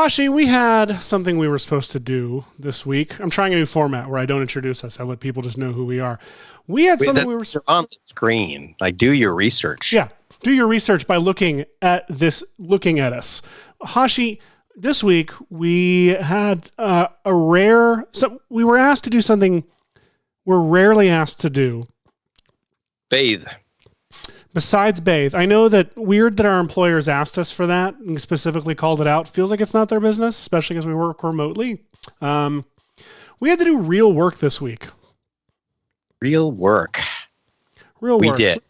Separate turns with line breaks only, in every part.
Hashi, we had something we were supposed to do this week. I'm trying a new format where I don't introduce us. I let people just know who we are. We had something we were
on the screen. Like, do your research.
Yeah, do your research by looking at us. Hashi, this week we had we were asked to do something we're rarely asked to do.
Bathe.
Besides bathe. I know that weird that our employers asked us for that and specifically called it out. Feels like it's not their business, especially because we work remotely. We had to do real work this week.
Real work. We did.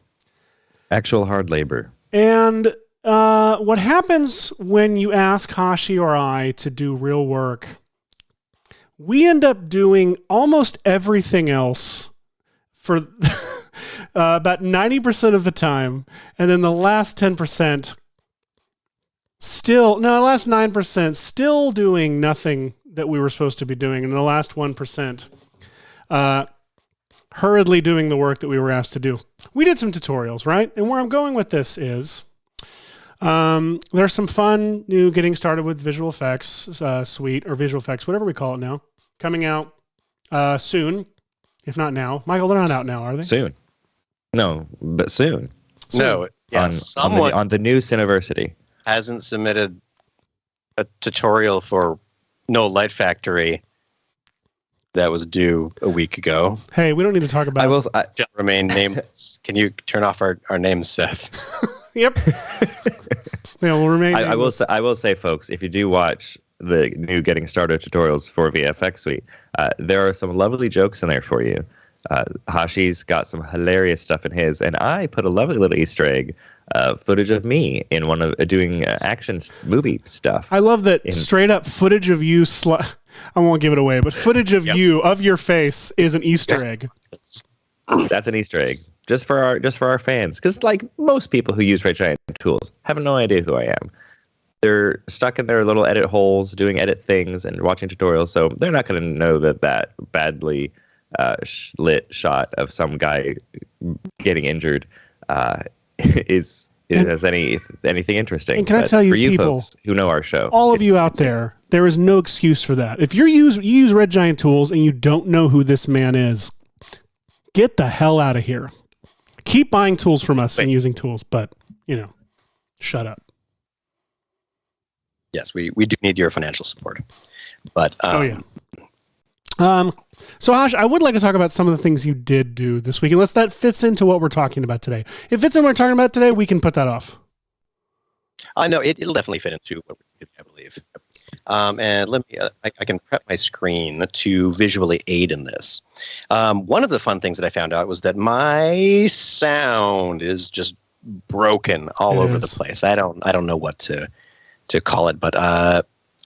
Actual hard labor.
And what happens when you ask Hashi or I to do real work, we end up doing almost everything else for about 90% of the time. And then the last 10% last 9% still doing nothing that we were supposed to be doing. And the last 1%, hurriedly doing the work that we were asked to do. We did some tutorials, right? And where I'm going with this is there's some fun new getting started with visual effects suite or visual effects, whatever we call it now, coming out soon, if not now. Michael, they're not out now, are they?
Soon. No, but soon.
No, yes. Someone
on the new Cineversity
hasn't submitted a tutorial for No Light Factory that was due a week ago.
Hey, we don't need to talk about
it. Shall remain nameless. Can you turn off our names, Seth?
Yep. Yeah, we'll remain nameless.
I will say, folks, if you do watch the new Getting Started tutorials for VFX Suite, there are some lovely jokes in there for you. Hashi's got some hilarious stuff in his, and I put a lovely little Easter egg footage of me in one of doing action movie stuff.
I love that straight up footage of you. I won't give it away, but footage of you of your face is an Easter egg.
That's an Easter egg just for our fans, because like most people who use Red Giant tools have no idea who I am. They're stuck in their little edit holes doing edit things and watching tutorials, so they're not going to know that badly lit shot of some guy getting injured has anything interesting.
And can I tell you,
for you
people
folks who know our show,
all of you out there is no excuse for that. If you use Red Giant tools and you don't know who this man is, get the hell out of here. Keep buying tools from us and using tools, but shut up.
Yes, we do need your financial support. But
so Ash, I would like to talk about some of the things you did do this week, unless that fits into what we're talking about today. If it fits in what we're talking about today, we can put that off.
I know it'll definitely fit into what we do, I believe. And let me, I can prep my screen to visually aid in this. One of the fun things that I found out was that my sound is just broken all over the place. I don't know what to call it, but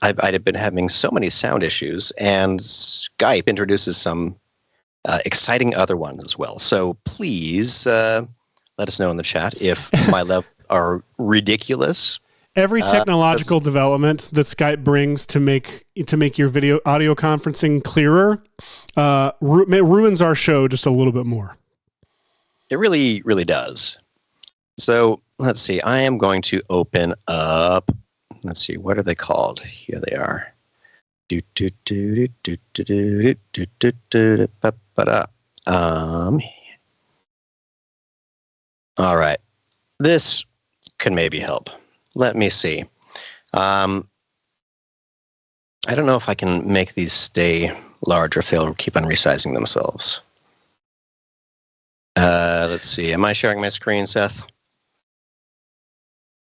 I've been having so many sound issues, and Skype introduces some exciting other ones as well. So please let us know in the chat if my levels are ridiculous.
Every technological development that Skype brings to make your audio conferencing clearer ruins our show just a little bit more.
It really, really does. So let's see. I am going to open up. Let's see. What are they called? Here they are. All right. This could maybe help. Let me see. I don't know if I can make these stay large or if they'll keep on resizing themselves. Let's see. Am I sharing my screen, Seth?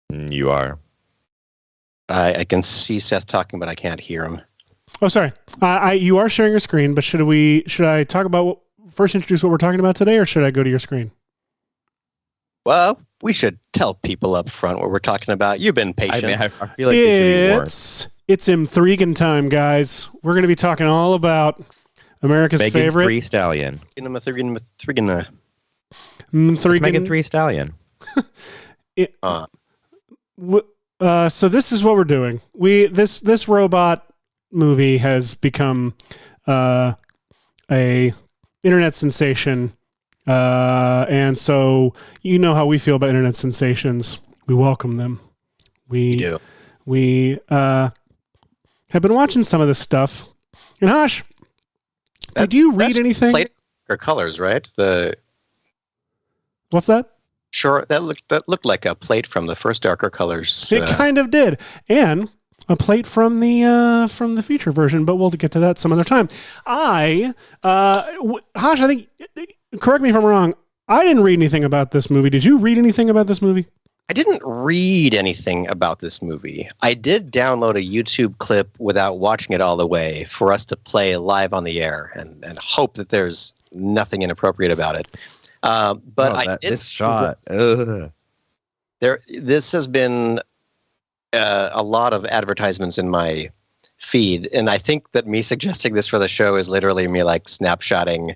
You are.
I can see Seth talking, but I can't hear him.
Oh, sorry. You are sharing your screen, but should I talk about first introduce what we're talking about today, or should I go to your screen?
Well, we should tell people up front what we're talking about. You've been patient.
I feel like they should be more.
It's M3GAN time, guys. We're going to be talking all about America's
Megan
favorite.
Megan 3 Stallion.
Megan
3 Stallion.
So this is what we're doing. This robot movie has become a internet sensation, and so you know how we feel about internet sensations. We welcome them. We do. have been watching some of this stuff. And Hush, did you read anything?
Plate or colors, right?
What's that?
Sure, that looked like a plate from the first Darker Colors.
It kind of did, and a plate from the feature version. But we'll get to that some other time. Hush, I think. Correct me if I'm wrong. I didn't read anything about this movie. Did you read anything about this movie?
I didn't read anything about this movie. I did download a YouTube clip without watching it all the way for us to play live on the air and hope that there's nothing inappropriate about it. But
this shot.
This has been a lot of advertisements in my feed, and I think that me suggesting this for the show is literally me like snapshotting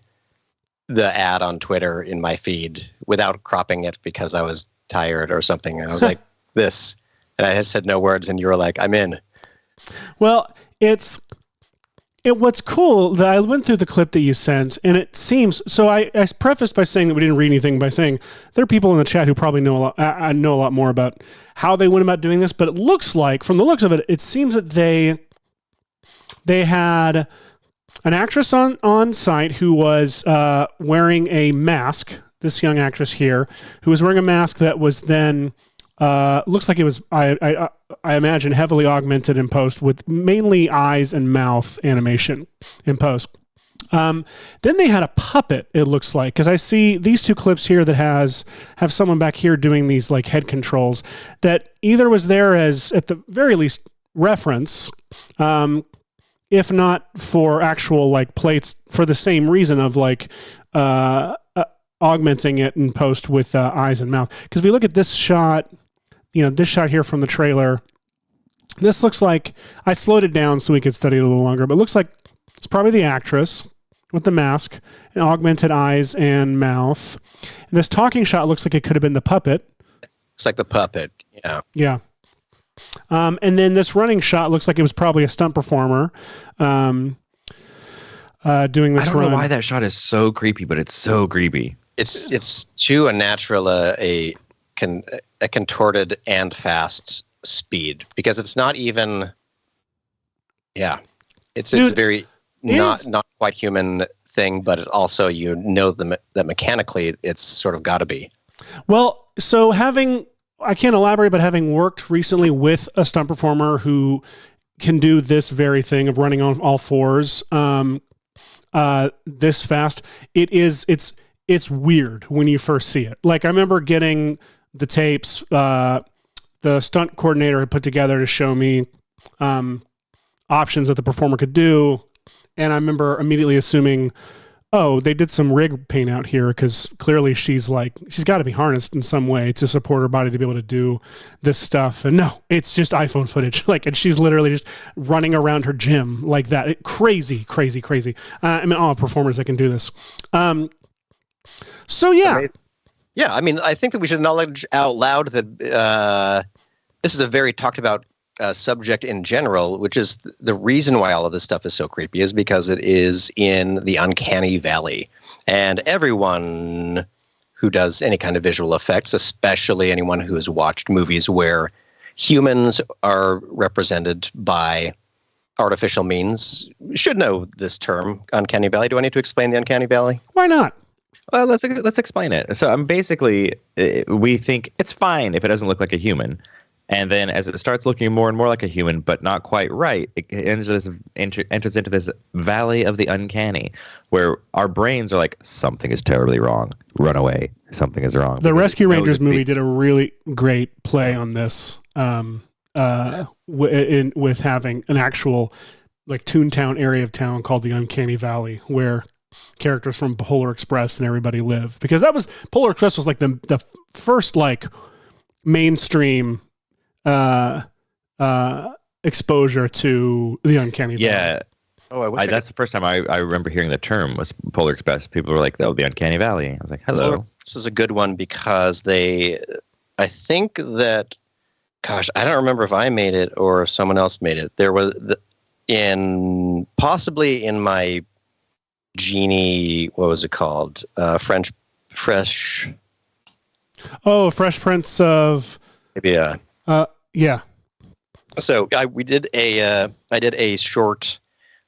the ad on Twitter in my feed without cropping it because I was tired or something, and I was like, this, and I had said no words, and you were like, I'm in.
Well, what's cool that I went through the clip that you sent, and it seems so. I prefaced by saying that we didn't read anything by saying there are people in the chat who probably know a lot more about how they went about doing this, but it looks like, from the looks of it, it seems that they had an actress on site who was wearing a mask. This young actress here, who was wearing a mask that was then looks like it was I imagine heavily augmented in post with mainly eyes and mouth animation in post. Then they had a puppet. It looks like, because I see these two clips here that have someone back here doing these like head controls that either was there as at the very least reference. If not for actual like plates for the same reason of like augmenting it in post with eyes and mouth. Because if we look at this shot, this shot here from the trailer, this looks like, I slowed it down so we could study it a little longer, but it looks like it's probably the actress with the mask and augmented eyes and mouth. And this talking shot looks like it could have been the puppet.
It's like the puppet, yeah.
Yeah. And then this running shot looks like it was probably a stunt performer doing this run.
I don't know why that shot is so creepy, but it's so creepy.
It's too unnatural a contorted and fast speed, because it's not even. Yeah, it's very not quite human thing, but it also that mechanically it's sort of got to be.
Well, so I can't elaborate, but having worked recently with a stunt performer who can do this very thing of running on all fours this fast, it's weird when you first see it. Like, I remember getting the tapes the stunt coordinator had put together to show me options that the performer could do, and I remember immediately assuming, oh, they did some rig paint out here, because clearly she's got to be harnessed in some way to support her body to be able to do this stuff. And no, it's just iPhone footage. And she's literally just running around her gym like that. Crazy. I mean, all performers that can do this. So yeah.
Amazing. Yeah, I mean, I think that we should acknowledge out loud that this is a very talked about subject in general, which is the reason why all of this stuff is so creepy is because it is in the uncanny valley. And everyone who does any kind of visual effects, especially anyone who has watched movies where humans are represented by artificial means, should know this term, uncanny valley. Do I need to explain the uncanny valley?
Why not?
Well, let's explain it. So basically, we think it's fine if it doesn't look like a human. And then as it starts looking more and more like a human, but not quite right, it enters into this valley of the uncanny, where our brains are like, something is terribly wrong. Run away. Something is wrong.
The Rescue Rangers movie did a really great play on this with having an actual like Toontown area of town called the Uncanny Valley, where characters from Polar Express and everybody live. Because Polar Express was like the first like mainstream exposure to the uncanny valley.
Yeah.
Oh,
that's the first time I remember hearing the term was Polar Express. People were like, "Oh, the uncanny valley." I was like, "Hello."
This is a good one because I think that, gosh, I don't remember if I made it or if someone else made it. There was possibly in my Genie, what was it called? Fresh.
Oh, Fresh Prince of.
Maybe
yeah.
So I did a short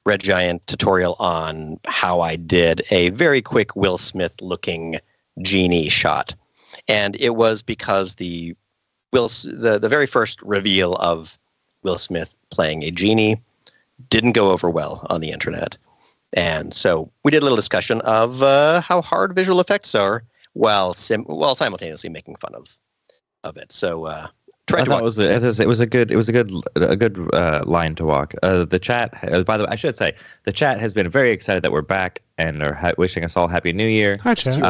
Red Giant tutorial on how I did a very quick Will Smith looking genie shot, and it was because the very first reveal of Will Smith playing a genie didn't go over well on the internet, and so we did a little discussion of how hard visual effects are while simultaneously making fun of it. So.
I thought it was a good line to walk. The chat, by the way, I should say the chat has been very excited that we're back and are wishing us all Happy New Year.
Hi, chat.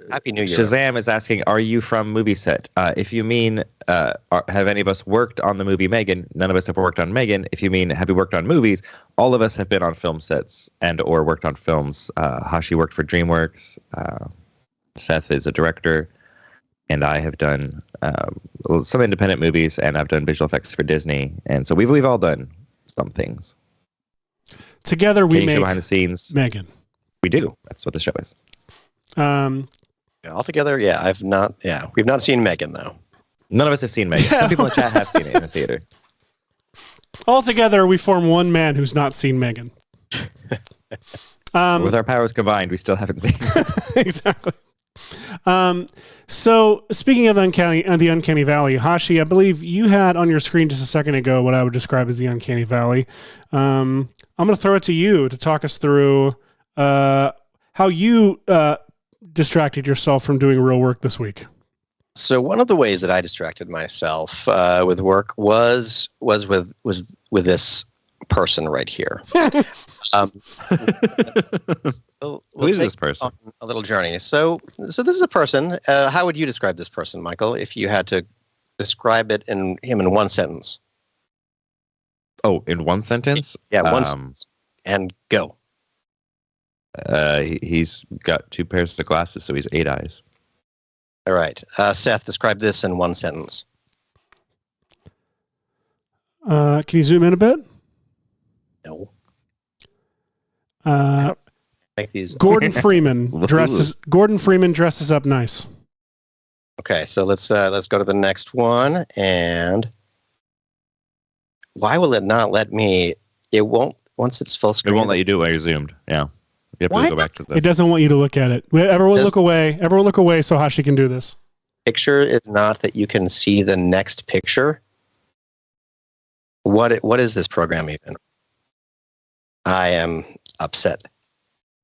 Happy New Year.
Shazam is asking, "Are you from Movie Set?" If you mean, have any of us worked on the movie M3GAN? None of us have worked on M3GAN. If you mean, have you worked on movies? All of us have been on film sets and/or worked on films. Hashi worked for DreamWorks. Seth is a director. And I have done some independent movies, and I've done visual effects for Disney, and so we've all done some things.
Together, we make
behind the scenes.
M3GAN.
We do. That's what the show is.
Altogether, we've not seen M3GAN though.
None of us have seen M3GAN.
Yeah.
Some people in the chat have seen it in the theater.
Altogether, we form one man who's not seen M3GAN.
With our powers combined, we still haven't seen it.
Exactly. So speaking of the Uncanny Valley, Hashi, I believe you had on your screen just a second ago what I would describe as the Uncanny Valley. I'm going to throw it to you to talk us through how you distracted yourself from doing real work this week.
So one of the ways that I distracted myself with work was with this person right here.
Who is this person?
A little journey. So this is a person. How would you describe this person, Michael, if you had to describe him in one sentence?
Oh, in one sentence?
Yeah, one sentence. And go.
He's got 2 pairs of glasses, so he's 8 eyes.
All right. Seth, describe this in one sentence.
Can you zoom in a bit?
No.
Make these. Gordon Freeman dresses up nice.
Okay, so let's go to the next one. And why will it not let me? It won't. Once it's full screen,
It won't let you do it while you're zoomed. Yeah, you have to go back to this.
It doesn't want you to look at it. Everyone look away. Everyone look away so Hashi can do this.
Picture is not that you can see the next picture. What is this program even? I am upset.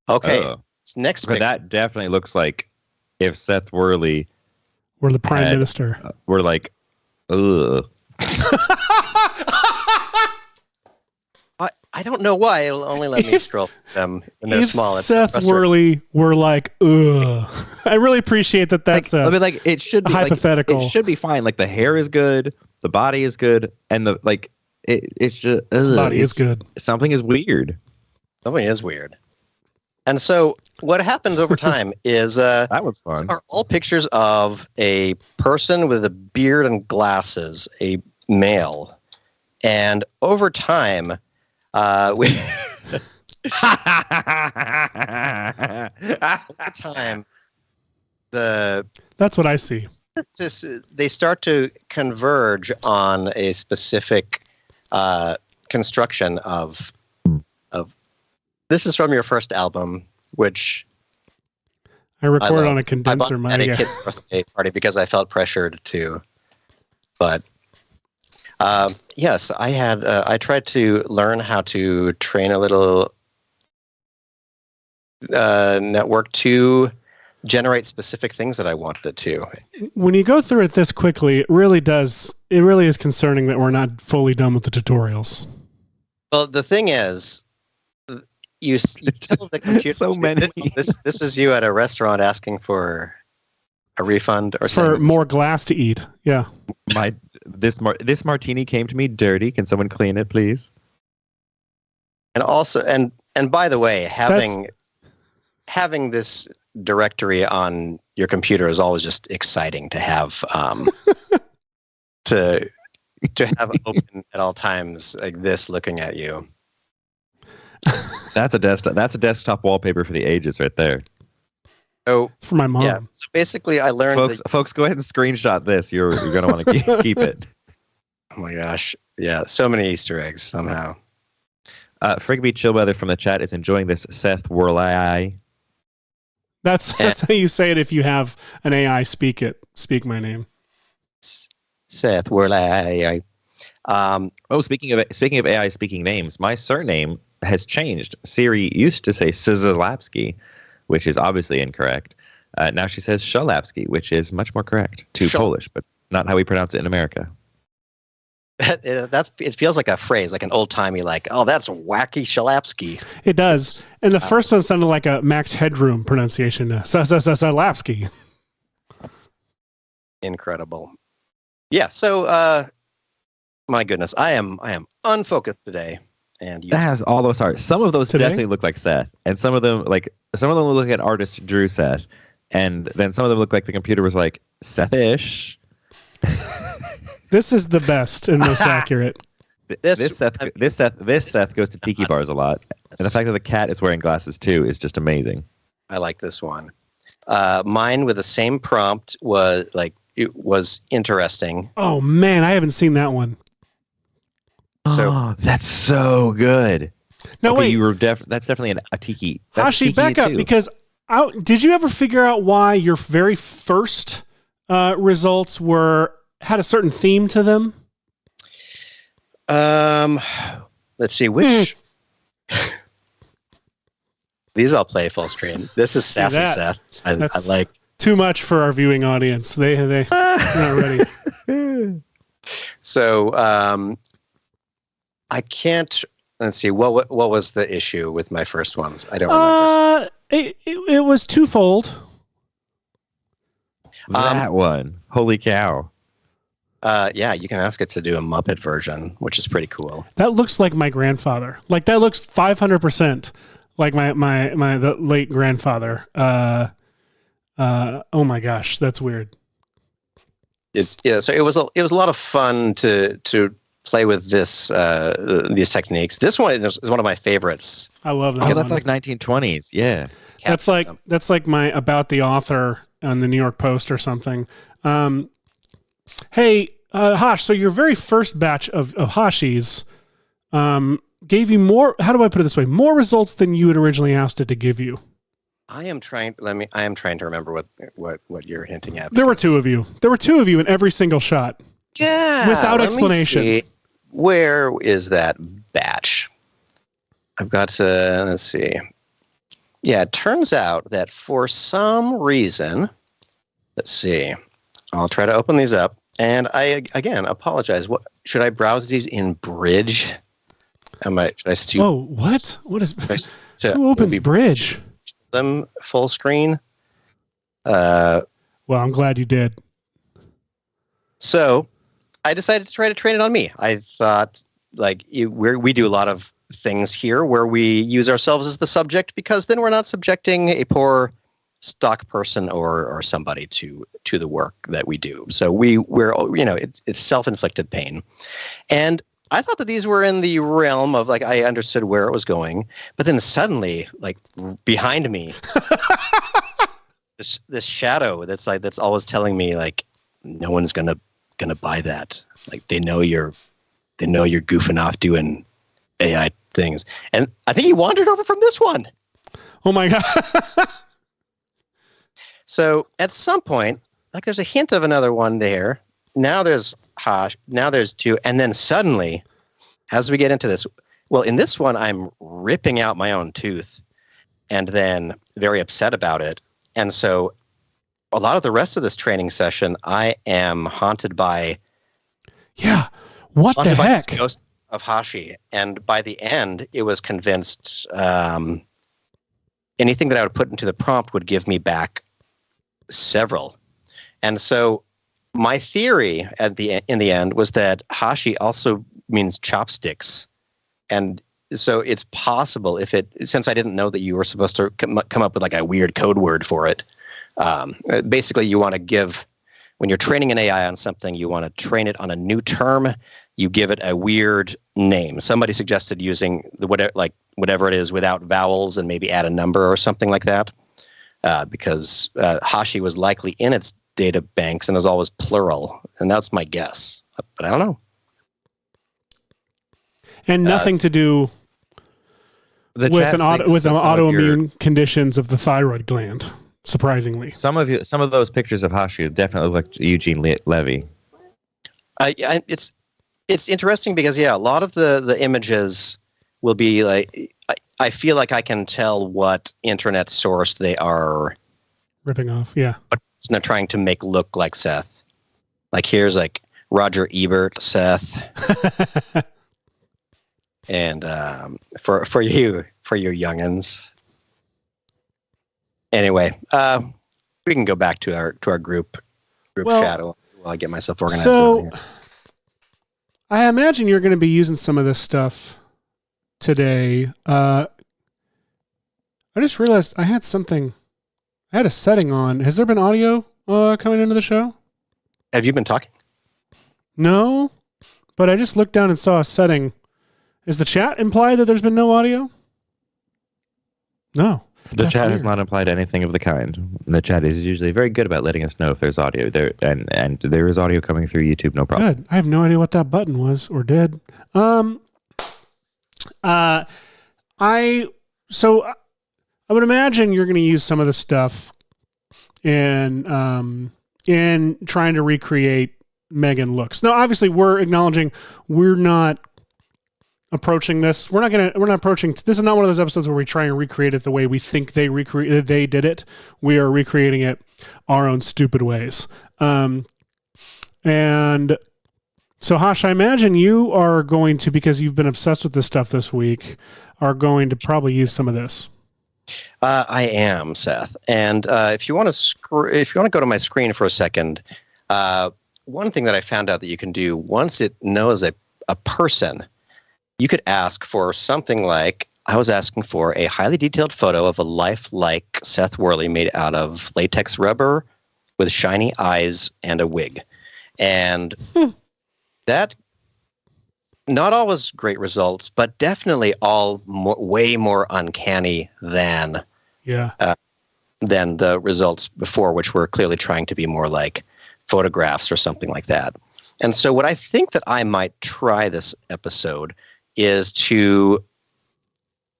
Okay, next picture.
That definitely looks like if Seth Worley
were the Prime Minister.
We're like, ugh.
I don't know why it'll only let me scroll them when they're small.
If Seth Worley were like, ugh. I really appreciate that. That's
it should be
hypothetical.
It should be fine. Like the hair is good, the body is good, and it's just
the body is good.
Something is weird.
Something is weird. And so what happens over time is
that was fun.
Are all pictures of a person with a beard and glasses, a male, and over time. Over time,
that's what I see.
They start to converge on a specific construction of. This is from your first album, which
I recorded on a condenser mic
at a kid's birthday party because I felt pressured to. But yes, I had. I tried to learn how to train a little network to generate specific things that I wanted it to.
When you go through it this quickly, it really does. It really is concerning that we're not fully done with the tutorials.
Well, the thing is, you tell the computer.
So many.
This is you at a restaurant asking for a refund or something.
For more glass to eat. Yeah.
This martini came to me dirty. Can someone clean it, please?
And also, and by the way, having this directory on your computer is always just exciting to have to have open at all times like this, looking at you.
That's a desktop wallpaper for the ages, right there.
So
for my mom.
Yeah. So basically, I learned.
Folks, go ahead and screenshot this. You're going to want to keep it.
my gosh. Yeah, so many Easter eggs somehow.
Frigby Chillweather from the chat is enjoying this Seth Worlai.
That's how you say it if you have an AI speak my name.
Seth Worlai.
Speaking of AI speaking names, my surname has changed. Siri used to say Szalapski, which is obviously incorrect. Now she says Shalapski, which is much more correct to Polish, but not how we pronounce it in America.
It feels like a phrase, like an old timey, like, oh, that's wacky Shalapski.
It does. And the first one sounded like a Max Headroom pronunciation. Szalapski.
Incredible. Yeah. So, my goodness, I am unfocused today. And
that has all those art. Some of those definitely look like Seth, and some of them look like an artist drew Seth, and then some of them look like the computer was like Seth-ish.
This is the best and most accurate.
This Seth goes to tiki bars a lot, and the fact that the cat is wearing glasses too is just amazing.
I like this one. Mine with the same prompt was interesting.
Oh man, I haven't seen that one.
So that's so good.
No, wait.
That's definitely a tiki.
Hashi, back up, because did you ever figure out why your very first results had a certain theme to them?
Let's see which. These I'll play full screen. This is Sassy Seth. I like
too much for our viewing audience. They're not ready.
So I can't. Let's see. What was the issue with my first ones? I don't remember.
It was twofold.
That one. Holy cow.
Yeah, you can ask it to do a Muppet version, which is pretty cool.
That looks like my grandfather. Like that looks 500% like the late grandfather. Oh my gosh, that's weird.
So it was a lot of fun to play with these techniques. This one is one of my favorites.
I love that.
Oh, that's like 1920s. Yeah.
That's like my About the Author on the New York Post or something. Hey, Hash, so your very first batch of Hashis gave you more, how do I put it this way, more results than you had originally asked it to give you.
I am trying to remember what you're hinting at.
There were two of you. There were two of you in every single shot.
Yeah.
Without explanation.
Me see. Where is that batch? I've got to, let's see. Yeah, it turns out that for some reason, let's see. I'll try to open these up. And I, again, apologize. What should I browse these in Bridge? Should I still?
Oh, what? What is? Who opens Bridge?
Them full screen.
Well, I'm glad you did.
So, I decided to try to train it on me. I thought, we do a lot of things here where we use ourselves as the subject, because then we're not subjecting a poor stock person or somebody to the work that we do. So we're it's self-inflicted pain. And I thought that these were in the realm of I understood where it was going, but then suddenly behind me this shadow that's always telling me no one's gonna buy that. They know you're goofing off doing AI things. And I think he wandered over from this one.
Oh my god.
So at some point, there's a hint of another one there. Now there's Hash. Now there's two. And then suddenly, as we get into this, well, in this one, I'm ripping out my own tooth and then very upset about it. And so a lot of the rest of this training session, I am haunted by.
Yeah. What the heck?
This ghost of Hashi. And by the end, it was convinced anything that I would put into the prompt would give me back several. And so my theory in the end was that Hashi also means chopsticks. And so it's possible since I didn't know that you were supposed to come up with a weird code word for it. Basically you want to when you're training an AI on something, you want to train it on a new term. You give it a weird name. Somebody suggested using whatever it is without vowels and maybe add a number or something like that. Because Hashi was likely in its data banks and is always plural. And that's my guess. But I don't know.
And nothing to do with autoimmune conditions of the thyroid gland. Surprisingly,
some of those pictures of Hashu definitely look like Eugene Levy.
It's interesting because a lot of the images will be like I feel like I can tell what internet source they are
ripping off. Yeah,
they're trying to make look like Seth. Like here's like Roger Ebert, Seth, and for you youngins. Anyway, we can go back to our group chat while I get myself organized.
So, I imagine you're going to be using some of this stuff today. I just realized I had a setting on. Has there been audio coming into the show?
Have you been talking?
No, but I just looked down and saw a setting. Is the chat implied that there's been no audio? No.
The chat has not implied anything of the kind. The chat is usually very good about letting us know if there's audio there, and there is audio coming through YouTube. No problem.
Good. I have no idea what that button was or did. I would imagine you're going to use some of the stuff in trying to recreate M3GAN looks. Now, obviously, we're acknowledging we're not approaching this. We're not approaching. This is not one of those episodes where we try and recreate it the way we think they did it. We are recreating it our own stupid ways. And so, Hash, I imagine you are going to, because you've been obsessed with this stuff this week, are going to probably use some of this.
I am, Seth. And if you want to go to my screen for a second, one thing that I found out that you can do once it knows a person. You could ask for something like, I was asking for a highly detailed photo of a lifelike Seth Worley made out of latex rubber with shiny eyes and a wig. And that, not always great results, but definitely all way more uncanny than the results before, which were clearly trying to be more like photographs or something like that. And so what I think that I might try this episode is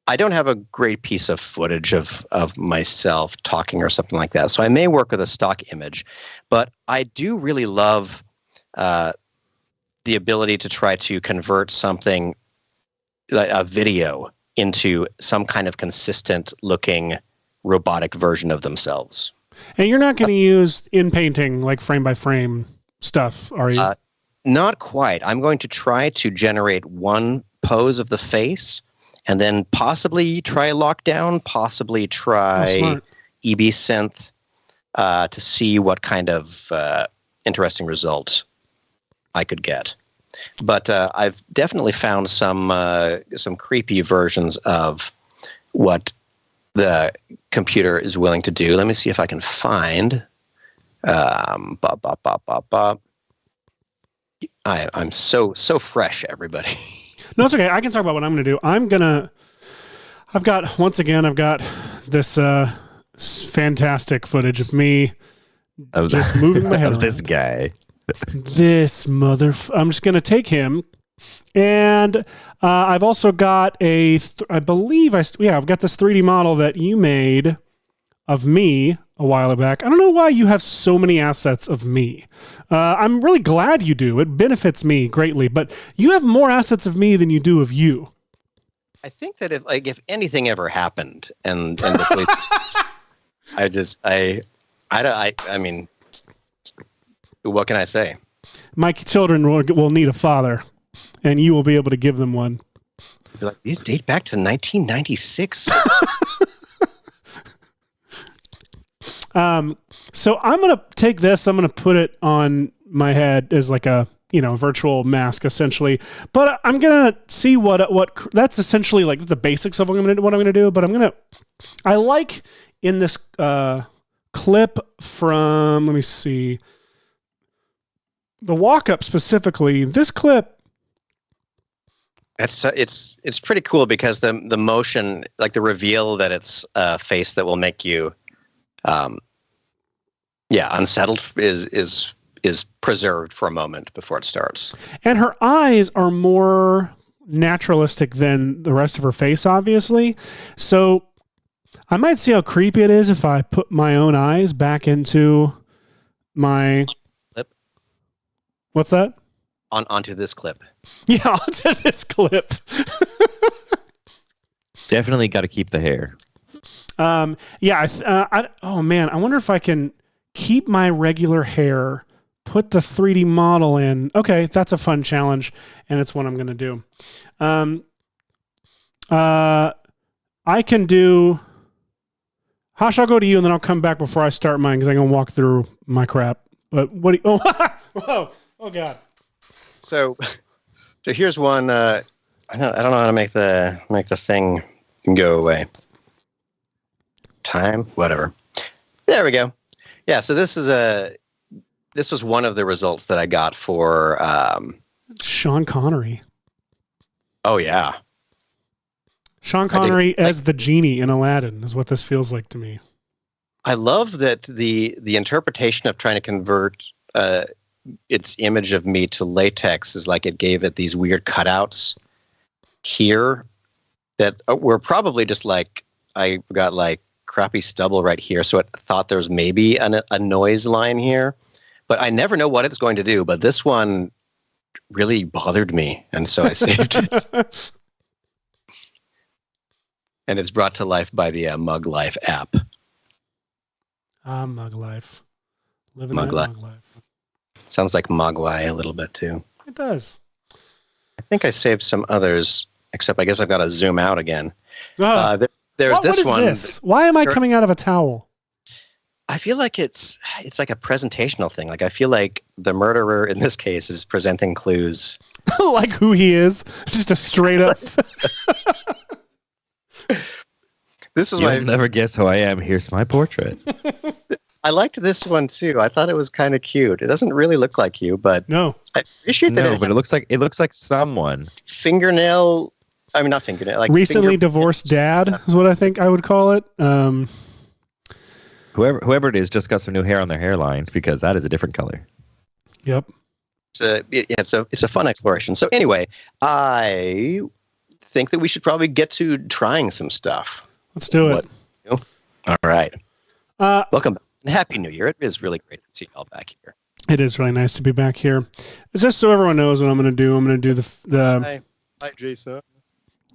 I don't have a great piece of footage of myself talking or something like that. So I may work with a stock image, but I do really love the ability to try to convert something, like a video, into some kind of consistent looking robotic version of themselves.
And you're not going to use in painting, like frame by frame stuff, are you?
Not quite. I'm going to try to generate one pose of the face and then possibly try lockdown, possibly try EBSynth to see what kind of interesting results I could get. But I've definitely found some creepy versions of what the computer is willing to do. Let me see if I can find. I'm so fresh, everybody.
No, it's okay. I can talk about what I'm going to do. I've got this fantastic footage of me just moving my head
of this guy.
This I'm just going to take him, and I've also got I've got this 3D model that you made of me a while back. I don't know why you have so many assets of me. I'm really glad you do. It benefits me greatly, but you have more assets of me than you do of you.
I think that if anything ever happened, and the police, I mean, what can I say?
My children will need a father, and you will be able to give them one.
Be like, these date back to 1996.
So I'm going to take this, I'm going to put it on my head as like a, virtual mask essentially, but I'm going to see what that's essentially like the basics of what I'm going to do. But I like in this, clip from, let me see, the walk-up specifically, this clip.
It's pretty cool because the motion, like the reveal that it's a face that will make you, unsettled is preserved for a moment before it starts.
And her eyes are more, naturalistic than the rest of her face, obviously. So I might see how creepy it is if I put my own eyes back into my
clip.
What's that?
Onto this clip.
Yeah, onto this clip.
Definitely got to keep the hair.
Oh man, I wonder if I can keep my regular hair, put the 3D model in. Okay, that's a fun challenge, and it's what I'm going to do. I can do. Hosh, I'll go to you, and then I'll come back before I start mine because I'm going to walk through my crap. But what do you... Oh, whoa. Oh, God.
So here's one. I don't know how to make the thing go away. Time, whatever. There we go. Yeah. So this was one of the results that I got for
Sean Connery.
Oh yeah.
Sean Connery as the genie in Aladdin is what this feels like to me.
I love that the interpretation of trying to convert its image of me to latex is like it gave it these weird cutouts here that were probably just like I got like crappy stubble right here, so it thought there was maybe a noise line here, but I never know what it's going to do. But this one really bothered me, and so I saved it. And it's brought to life by the Mug Life app.
Mug Life. Living
Mug
that
Life.
Mug Life.
Sounds like Mogwai a little bit too.
It does.
I think I saved some others, except I guess I've got to zoom out again. There's this one.
What is this? Why am I coming out of a towel?
I feel like it's like a presentational thing. Like I feel like the murderer in this case is presenting clues.
Like who he is. Just a straight up.
This is
You'll never guess who I am. Here's my portrait.
I liked this one too. I thought it was kind of cute. It doesn't really look like you, but
no,
I appreciate that.
No, but it looks like someone.
Fingernail. I mean, not fingernail. Like
recently divorced dad is what I think I would call it.
Whoever it is just got some new hair on their hairline because that is a different color.
Yep.
It's a fun exploration. So anyway, I think that we should probably get to trying some stuff.
Let's do it.
All right. Welcome back. Happy New Year. It is really great to see you all back here.
It is really nice to be back here. It's just so everyone knows what I'm going to do. I'm going to do the
Hi, Jason.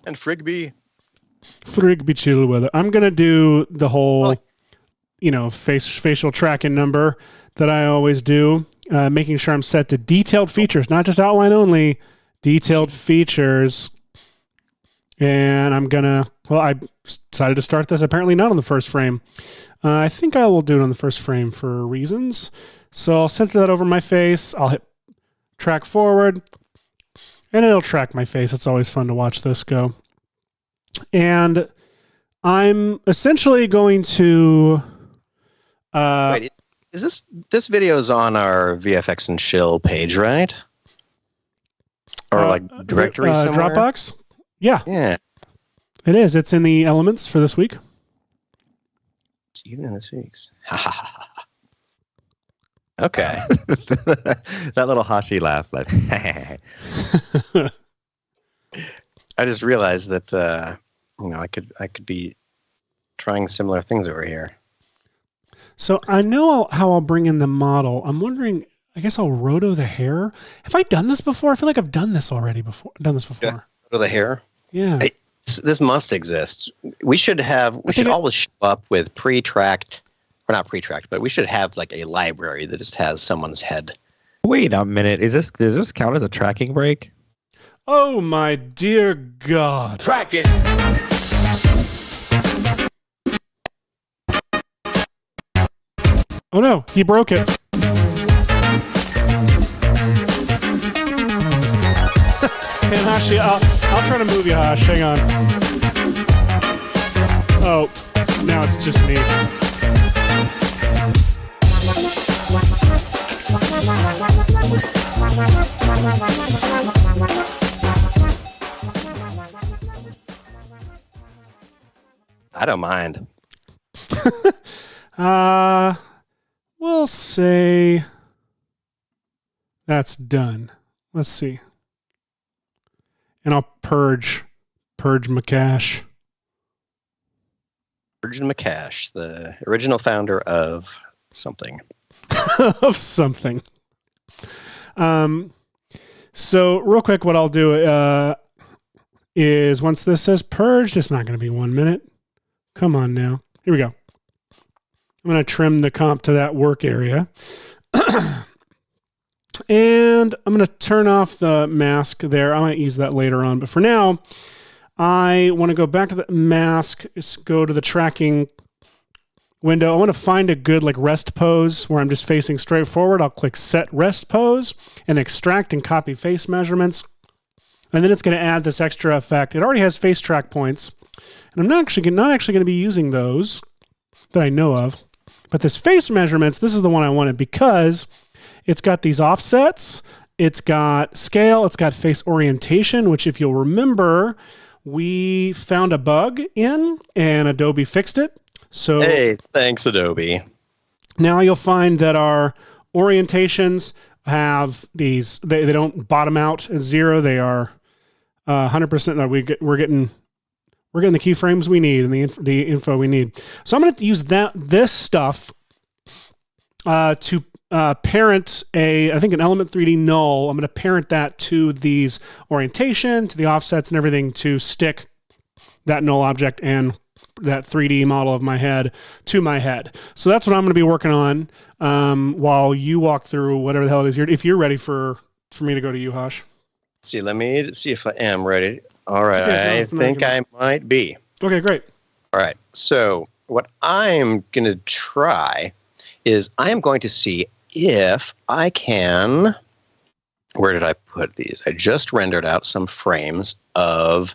And Frigby
chill weather. I'm going to do the whole, facial tracking number that I always do, making sure I'm set to detailed features, not just outline only, detailed features. And I decided to start this apparently not on the first frame. I think I will do it on the first frame for reasons. So I'll center that over my face. I'll hit track forward and it'll track my face. It's always fun to watch this go. And I'm essentially going to...
Wait, is this video is on our VFX and Chill page, right? Or like directory somewhere?
Dropbox? Yeah.
Yeah.
It is. It's in the elements for this week.
Even in this week's. Okay.
That little Hashi laugh. Like,
I just realized that I could be trying similar things over here.
So I know how I'll bring in the model. I'm wondering. I guess I'll roto the hair. Have I done this before? I feel like I've done this already before.
Yeah, roto the hair.
Yeah.
This must exist. We should always show up with pre-tracked, or not pre-tracked, but we should have like a library that just has someone's head.
wait a minute. Does this count as a tracking break?
Oh my dear God.
Track it.
Oh no, he broke it. Hey, Hashi, I'll try to move you, Hash. Hang on. Oh, now it's just me.
I don't mind.
We'll say that's done. Let's see. and I'll purge my cache.
Virgin McCash, the original founder of something.
Of something. So real quick, what I'll do is once this says purged, it's not going to be 1 minute. Come on now. Here we go. I'm going to trim the comp to that work area. And I'm going to turn off the mask there. I might use that later on. But for now, I want to go back to the mask, go to the tracking window. I want to find a good like rest pose where I'm just facing straight forward. I'll click set rest pose and extract and copy face measurements. And then it's going to add this extra effect. It already has face track points. And I'm not actually going to be using those that I know of. But this face measurements, this is the one I wanted because it's got these offsets, it's got scale, it's got face orientation, which if you'll remember, we found a bug in and Adobe fixed it. So
hey, thanks Adobe.
Now you'll find that our orientations have these, they don't bottom out at 0. They are 100%. We're getting the keyframes we need and the info we need. So I'm going to use this stuff to parent I think an element 3D null. I'm going to parent that to these orientation, to the offsets and everything to stick that null object and that 3D model of my head to my head. So that's what I'm going to be working on while you walk through whatever the hell it is. If you're ready for me to go to you, Hosh.
See, let me see if I am ready. All right,
okay,
I think I might be.
Okay, great.
All right, so what I'm going to try is I am going to see if I can, where did I put these? I just rendered out some frames of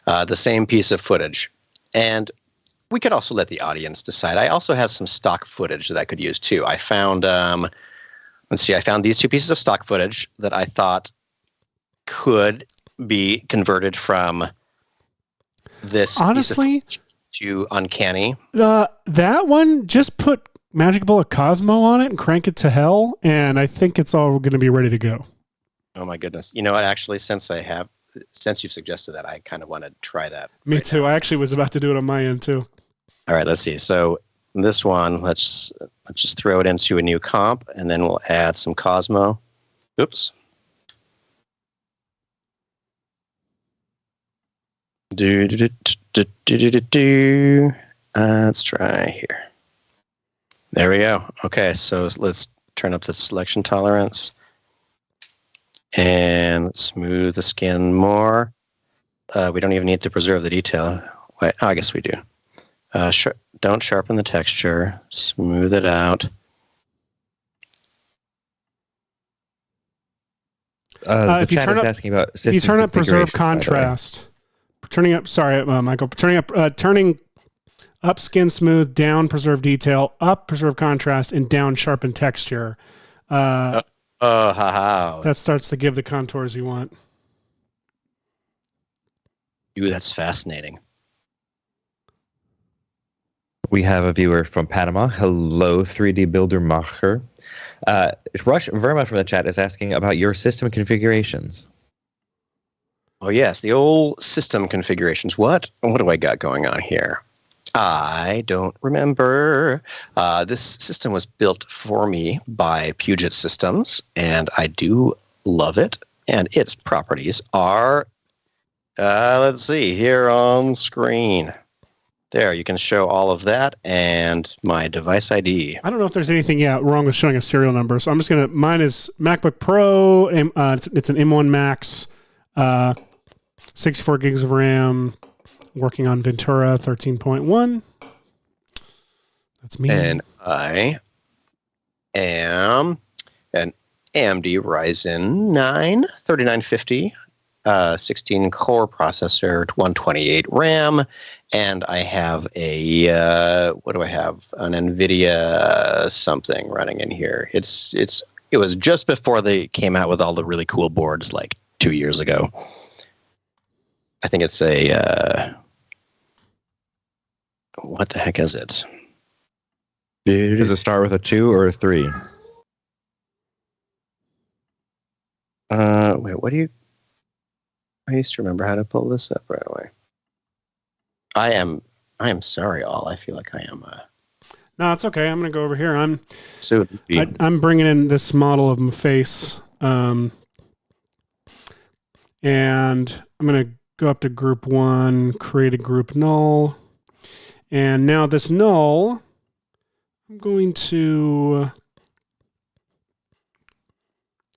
the same piece of footage. And we could also let the audience decide. I also have some stock footage that I could use too. I found, let's see, I found these 2 pieces of stock footage that I thought could be converted from this
honestly
piece of to uncanny.
That one, just put Magic Bullet Cosmo on it and crank it to hell, and I think it's all going to be ready to go.
Oh my goodness! You know what? Actually, since you've suggested that, I kind of want to try that.
Me too. I actually was about to do it on my end too.
All right, let's see. So this one, let's just throw it into a new comp, and then we'll add some Cosmo. Oops. Let's try here. There we go. Okay, so let's turn up the selection tolerance and smooth the skin more. We don't even need to preserve the detail. Wait, I guess we do. Don't sharpen the texture. Smooth it out.
The chat is asking about system
if you turn up preserve
configurations,
contrast, Michael, turning up skin smooth, down preserve detail, up preserve contrast, and down sharpen texture. That starts to give the contours you want.
Ooh, that's fascinating.
We have a viewer from Panama. Hello, 3D Builder Macher. Rush Verma from the chat is asking about your system configurations.
Oh yes, the old system configurations. What do I got going on here? I don't remember. This system was built for me by Puget Systems, and I do love it. And its properties are, let's see, here on screen. There, you can show all of that and my device ID.
I don't know if there's anything wrong with showing a serial number, so I'm just going to, mine is MacBook Pro, it's an M1 Max, 64 gigs of RAM, working on Ventura 13.1. That's me.
And I am an AMD Ryzen 9 3950, 16 core processor, 128 RAM, and I have a what do I have? An NVIDIA something running in here. It was just before they came out with all the really cool boards like 2 years ago. I think it's a what the heck is it?
Does it start with a 2 or a 3?
Wait, what do you? I used to remember how to pull this up right away. I am sorry, all. I feel like I am.
No, it's okay. I'm going to go over here. I'm bringing in this model of my face, and I'm going to go up to group 1, create a group null, and now this null, I'm going to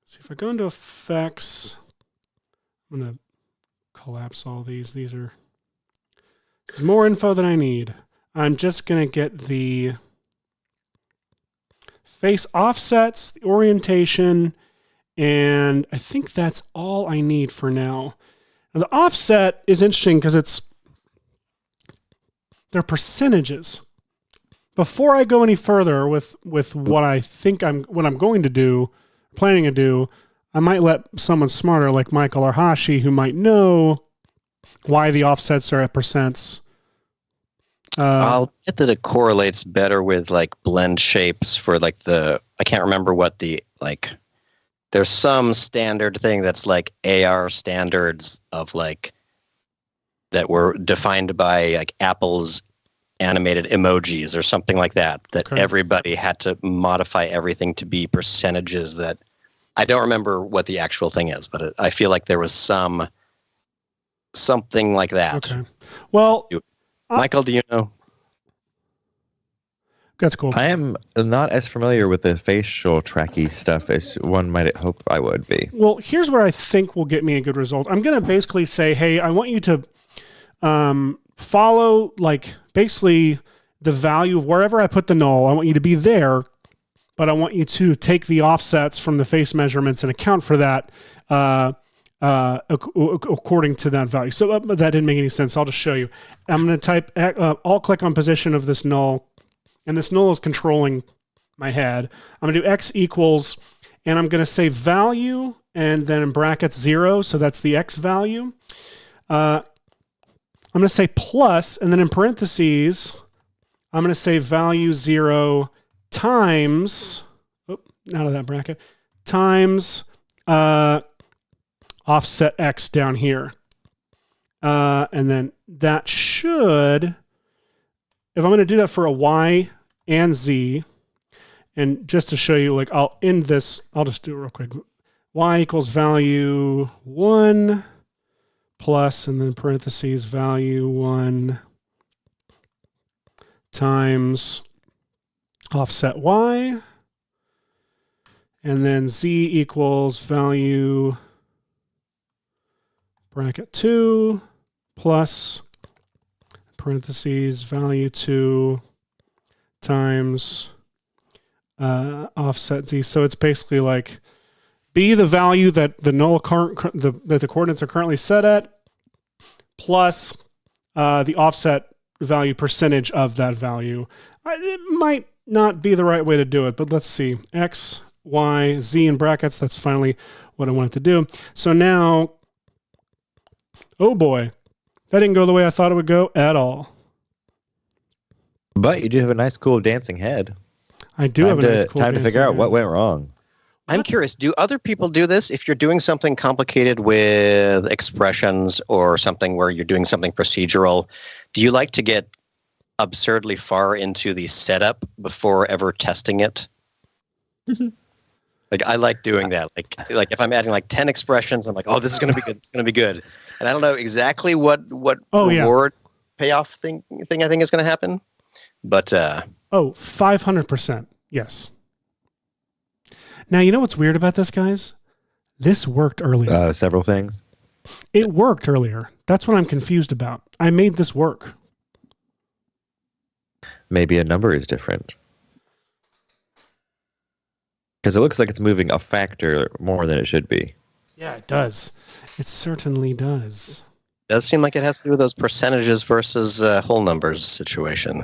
see if I go into effects. I'm going to collapse all these. There's more info than I need. I'm just going to get the face offsets, the orientation, and I think that's all I need for now. Now the offset is interesting because they're percentages. Before I go any further with what I think what I'm going to do, planning to do, I might let someone smarter like Michael or Hashi who might know why the offsets are at percents.
I'll get that it correlates better with like blend shapes for like I can't remember what there's some standard thing that's like AR standards of like that were defined by like Apple's animated emojis or something like that
Okay.
Everybody had to modify everything to be percentages that I don't remember what the actual thing is, but I feel like there was something like that.
Okay. Well,
Michael, do you know?
that's cool.
I am not as familiar with the facial tracky stuff as one might hope I would be.
Well, here's where I think will get me a good result. I'm going to basically say, hey, I want you to follow like basically the value of wherever I put the null. I want you to be there, but I want you to take the offsets from the face measurements and account for that according to that value. So that didn't make any sense. I'll just show you. I'm going to type, I'll click on position of this null, and this null is controlling my head. I'm going to do x equals, and I'm going to say value, and then in brackets 0, so that's the x value. I'm going to say plus, and then in parentheses, I'm going to say value 0 times, out of that bracket, times offset x down here. And then that should, if I'm going to do that for a y and z, and just to show you, like I'll end this, I'll just do it real quick. Y equals value 1 plus, and then parentheses, value 1 times offset y, and then z equals value bracket 2 plus parentheses value 2 times offset z. So it's basically like be the value that the null that the coordinates are currently set at plus the offset value percentage of that value. It might not be the right way to do it, but let's see. X, Y, Z in brackets. That's finally what I wanted to do. So now, oh boy, that didn't go the way I thought it would go at all.
But you do have a nice, cool dancing head.
I do have a nice, cool
time to figure out what went wrong.
I'm curious, do other people do this? If you're doing something complicated with expressions or something where you're doing something procedural, do you like to get absurdly far into the setup before ever testing it? Like I like doing that. Like if I'm adding like 10 expressions, I'm like, oh, this is going to be good. It's going to be good. And I don't know exactly what reward payoff thing I think is going to happen. But
500%. Yes. Now, you know what's weird about this, guys? This worked earlier.
Several things.
It worked earlier. That's what I'm confused about. I made this work.
Maybe a number is different. Because it looks like it's moving a factor more than it should be.
Yeah, it does. It certainly does.
It does seem like it has to do with those percentages versus whole numbers situation.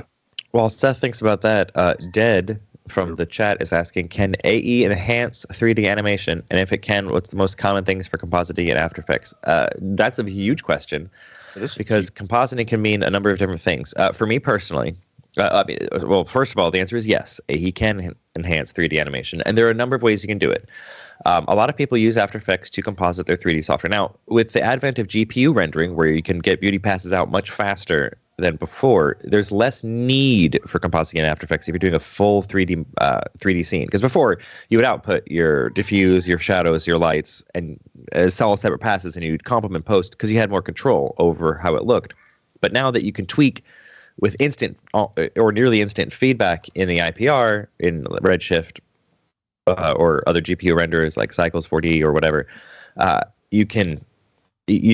While Seth thinks about that, Dead from the chat is asking, can AE enhance 3D animation? And if it can, what's the most common things for compositing in After Effects? That's a huge question. Because compositing can mean a number of different things. For me personally, Well, first of all, the answer is yes. He can enhance 3D animation, and there are a number of ways you can do it. A lot of people use After Effects to composite their 3D software. Now, with the advent of GPU rendering, where you can get beauty passes out much faster than before, there's less need for compositing in After Effects if you're doing a full 3D scene. Because before, you would output your diffuse, your shadows, your lights, and it's all separate passes, and you'd comp them in post because you had more control over how it looked. But now that you can tweak with instant or nearly instant feedback in the IPR, in Redshift, or other GPU renderers like Cycles 4D or whatever, you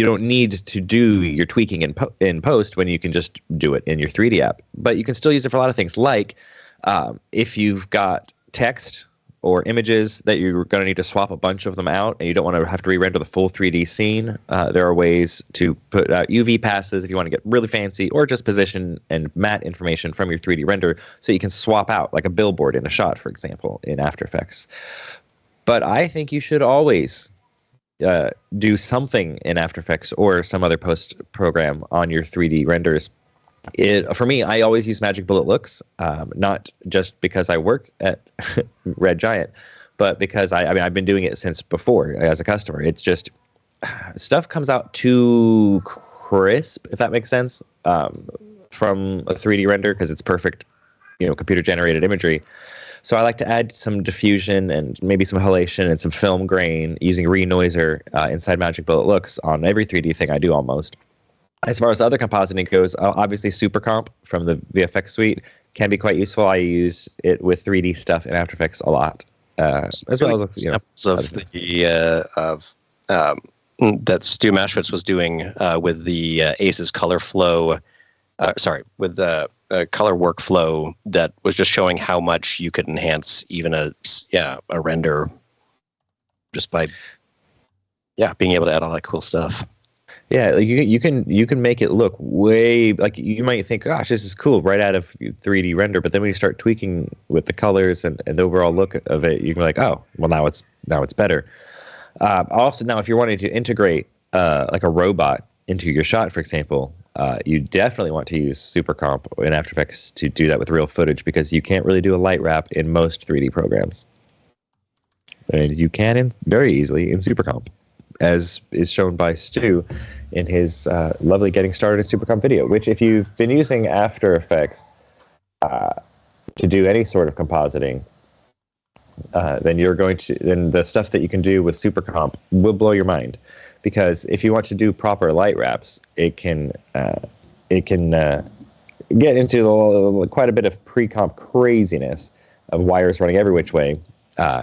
don't need to do your tweaking in post when you can just do it in your 3D app. But you can still use it for a lot of things, like if you've got text or images that you're going to need to swap a bunch of them out and you don't want to have to re-render the full 3D scene, there are ways to put UV passes if you want to get really fancy, or just position and matte information from your 3D render so you can swap out, like a billboard in a shot, for example, in After Effects. But I think you should always do something in After Effects or some other post program on your 3D renders. For me, I always use Magic Bullet Looks, not just because I work at Red Giant, but because I've been doing it since before as a customer. It's just stuff comes out too crisp, if that makes sense, from a 3D render, because it's perfect, computer generated imagery. So I like to add some diffusion and maybe some halation and some film grain using Renoiser inside Magic Bullet Looks on every 3D thing I do almost. As far as other compositing goes, obviously SuperComp from the VFX suite can be quite useful. I use it with 3D stuff in After Effects a lot, as well as
that Stu Maschwitz was doing with the Aces color flow. With the color workflow that was just showing how much you could enhance even a render just by being able to add all that cool stuff.
Yeah, like you can make it look way, like you might think, gosh, this is cool right out of 3D render, but then when you start tweaking with the colors and the overall look of it, you can be like, oh, well now it's better. Also, now if you're wanting to integrate like a robot into your shot, for example, you definitely want to use SuperComp in After Effects to do that with real footage, because you can't really do a light wrap in most 3D programs. And you can very easily in SuperComp, as is shown by Stu in his lovely Getting Started in SuperComp video, which if you've been using After Effects to do any sort of compositing, then the stuff that you can do with SuperComp will blow your mind. Because if you want to do proper light wraps, it can get into quite a bit of pre-comp craziness of wires running every which way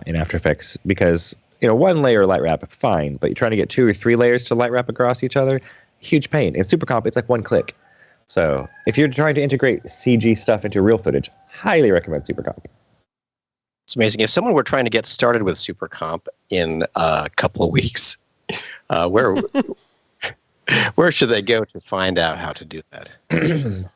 in After Effects, because one layer light wrap, fine, but you're trying to get 2 or 3 layers to light wrap across each other, huge pain. In SuperComp, it's like one click. So if you're trying to integrate CG stuff into real footage, highly recommend SuperComp.
It's amazing. If someone were trying to get started with SuperComp in a couple of weeks, where should they go to find out how to do that?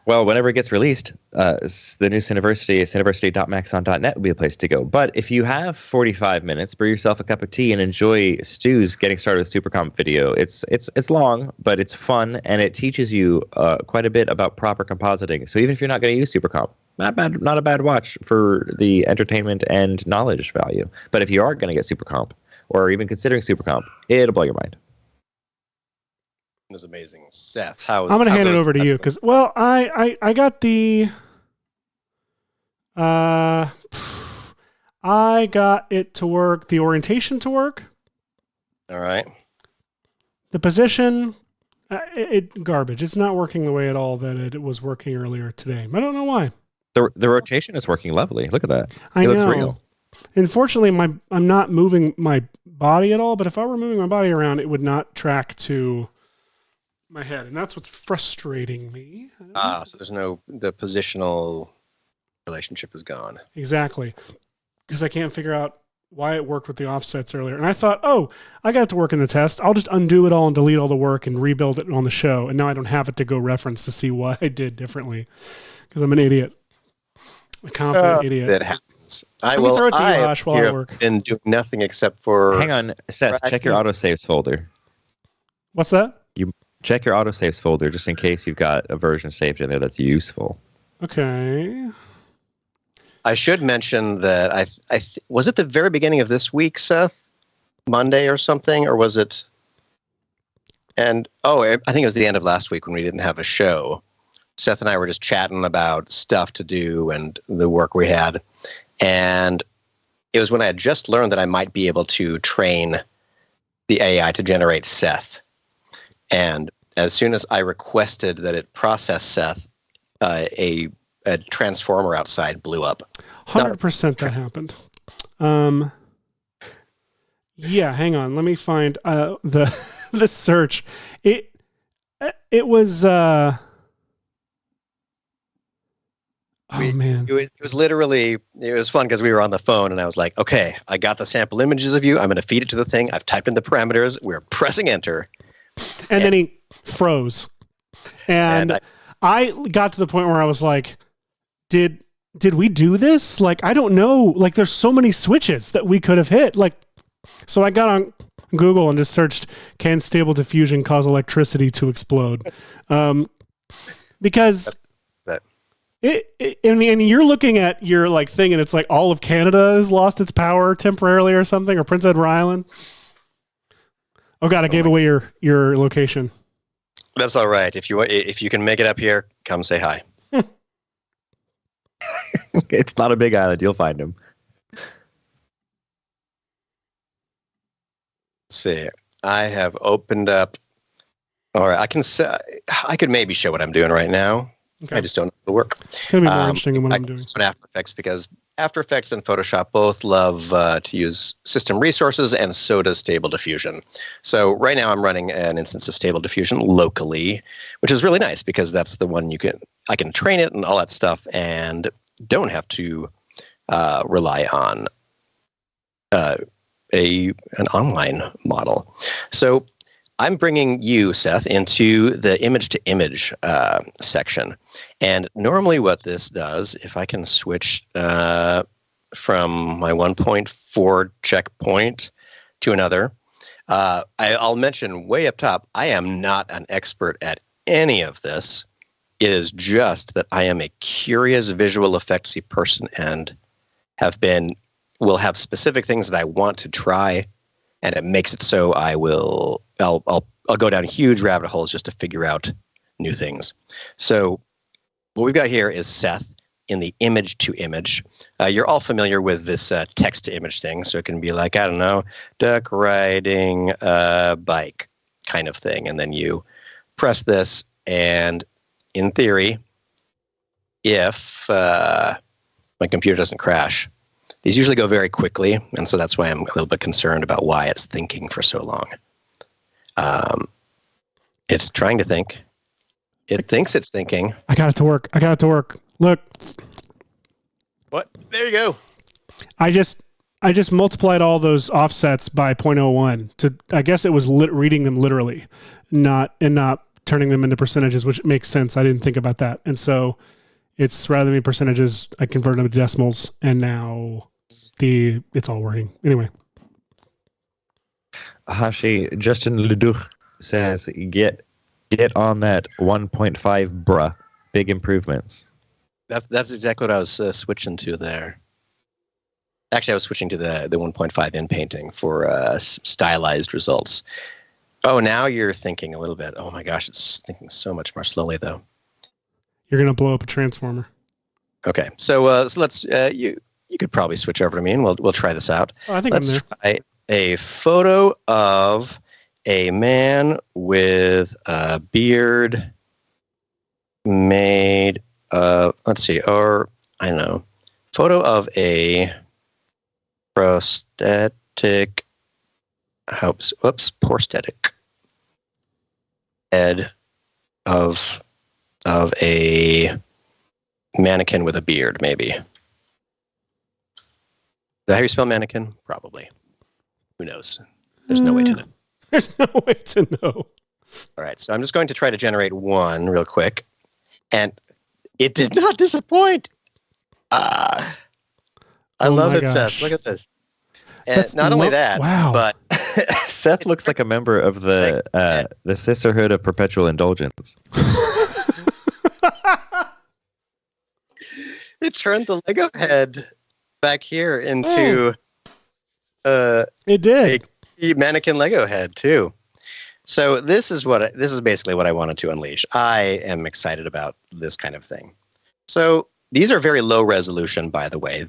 Well, whenever it gets released, the new Cineversity.maxon.net will be a place to go. But if you have 45 minutes, brew yourself a cup of tea and enjoy Stu's Getting Started with SuperComp video. It's long, but it's fun, and it teaches you quite a bit about proper compositing. So even if you're not going to use SuperComp, not a bad watch for the entertainment and knowledge value. But if you are going to get SuperComp, or even considering SuperComp, it'll blow your mind.
Is amazing. Seth,
I'm going to hand it over to you because, I got the I got it to work, the orientation to work.
All right.
The position, garbage. It's not working the way at all that it was working earlier today. I don't know why.
The rotation is working lovely. Look at that.
I know.
Looks real.
Unfortunately, I'm not moving my body at all, but if I were moving my body around, it would not track to my head, and that's what's frustrating me.
So the positional relationship is gone.
Exactly, because I can't figure out why it worked with the offsets earlier. And I thought, I got it to work in the test. I'll just undo it all and delete all the work and rebuild it on the show, and now I don't have it to go reference to see what I did differently, because I'm an idiot. A confident idiot.
That happens.
Let me throw it to you, Josh, while I work.
Been doing nothing except for...
Hang on, Seth, check your autosaves folder.
What's that?
You check your autosaves folder just in case you've got a version saved in there that's useful.
Okay.
I should mention that was it the very beginning of this week, Seth? Monday or something, or was it? And I think it was the end of last week when we didn't have a show. Seth and I were just chatting about stuff to do and the work we had. And it was when I had just learned that I might be able to train the AI to generate Seth. And as soon as I requested that it process Seth, a transformer outside blew up.
100% that happened. Yeah, hang on. Let me find the search. It was man.
It was literally, it was fun because we were on the phone and I was like, okay, I got the sample images of you. I'm going to feed it to the thing. I've typed in the parameters. We're pressing enter.
And then he froze. And I got to the point where I was like, did we do this? Like, I don't know. Like, there's so many switches that we could have hit. Like, so I got on Google and just searched, can stable diffusion cause electricity to explode? Because and you're looking at your like thing and it's like all of Canada has lost its power temporarily or something, or Prince Edward Island. Oh God, I gave away your location.
That's all right. If you can make it up here, come say hi.
It's not a big island. You'll find him.
Let's see. I have opened up. All right. I could maybe show what I'm doing right now. Okay. I just don't know the work.
It's going to be more interesting than what I'm doing.
In After Effects, because After Effects and Photoshop both love to use system resources, and so does Stable Diffusion. So right now I'm running an instance of Stable Diffusion locally, which is really nice because that's the one I can train it and all that stuff, and don't have to rely on an online model. So I'm bringing you, Seth, into the image-to-image section. And normally what this does, if I can switch from my 1.4 checkpoint to another, I'll mention way up top, I am not an expert at any of this. It is just that I am a curious visual effectsy person and will have specific things that I want to try, and it makes it so I'll go down huge rabbit holes just to figure out new things. So what we've got here is Seth in the image to image. You're all familiar with this text to image thing. So it can be like, I don't know, duck riding a bike kind of thing. And then you press this, and in theory, if my computer doesn't crash, these usually go very quickly, and so that's why I'm a little bit concerned about why it's thinking for so long. It's trying to think. It thinks it's thinking.
I got it to work. Look.
What? There you go.
I just multiplied all those offsets by 0.01 to, I guess it was reading them literally, not turning them into percentages, which makes sense. I didn't think about that. And so it's rather than percentages, I converted them to decimals, and now it's all working. Anyway.
Hashi, Justin Leduc says, get on that 1.5 bruh. Big improvements.
That's exactly what I was switching to there. Actually, I was switching to the 1.5 in painting for stylized results. Oh, now you're thinking a little bit. Oh my gosh, it's thinking so much more slowly though.
You're gonna blow up a transformer.
Okay, so let's you could probably switch over to me and we'll try this out.
Oh, I think
let's try a photo of a man with a beard made of, let's see, or I don't know, photo of a prosthetic, prosthetic head of a mannequin with a beard, maybe. Is that how you spell mannequin? Probably. Who knows? There's no way to know.
There's no way to know.
All right, so I'm just going to try to generate one real quick. And it did not disappoint. I love it, Seth. Look at this. And that's not only that, but
Seth looks like a member of the Sisterhood of Perpetual Indulgence.
turned the Lego head back here into
It did.
a mannequin Lego head too. So this is basically what I wanted to unleash. I am excited about this kind of thing. So these are very low resolution, by the way.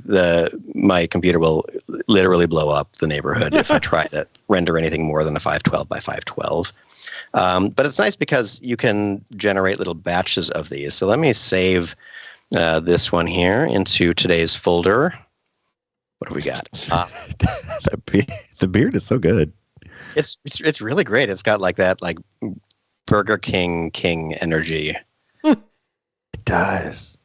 My computer will literally blow up the neighborhood if I try to render anything more than a 512 by 512. But it's nice because you can generate little batches of these. So let me save this one here into today's folder. What do we got?
The beard is so good.
It's really great. It's got like that Burger King energy.
It does.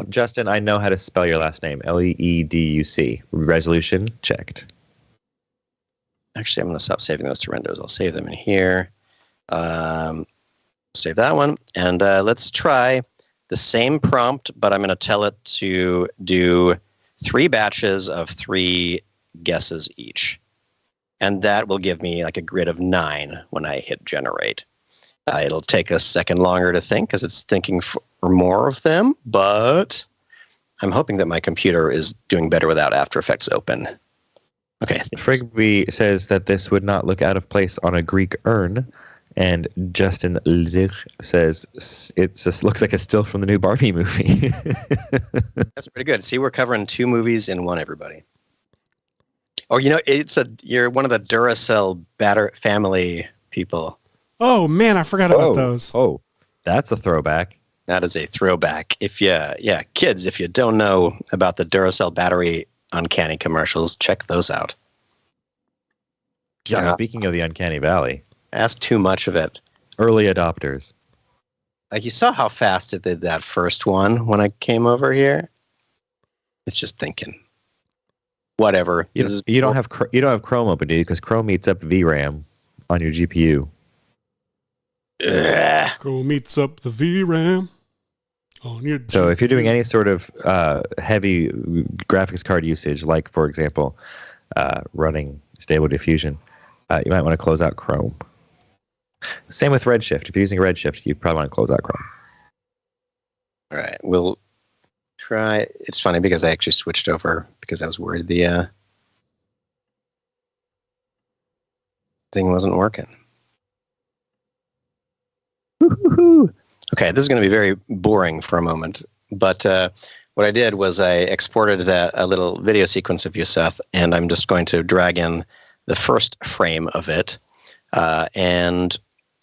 Justin, I know how to spell your last name. Leeduc. Resolution checked.
Actually, I'm going to stop saving those to renders. I'll save them in here. Save that one. And let's try the same prompt, but I'm going to tell it to do 3 batches of 3 guesses each. And that will give me like a grid of 9 when I hit generate. It'll take a second longer to think because it's thinking for more of them, but I'm hoping that my computer is doing better without After Effects open. Okay.
Frigby says that this would not look out of place on a Greek urn, and Justin Lich says it just looks like a still from the new Barbie movie.
That's pretty good. See, we're covering 2 movies in one, everybody. Or you're one of the Duracell family people.
Oh man, I forgot about those.
Oh, that's a throwback.
That is a throwback. Kids, if you don't know about the Duracell battery uncanny commercials, check those out.
Yeah. Speaking of the Uncanny Valley,
ask too much of it.
Early adopters.
Like you saw how fast it did that first one when I came over here. It's just thinking. Whatever.
You don't have Chrome open, do you? Because Chrome eats up VRAM on your GPU.
Chrome eats up the VRAM on your GPU.
So if you're doing any sort of heavy graphics card usage, like for example, running Stable Diffusion, you might want to close out Chrome. Same with Redshift. If you're using Redshift, you probably want to close out Chrome.
All right, we'll try. It's funny because I actually switched over because I was worried the thing wasn't working. Woo-hoo-hoo. Okay, this is going to be very boring for a moment, but what I did was I exported a little video sequence of you, Seth, and I'm just going to drag in the first frame of it. And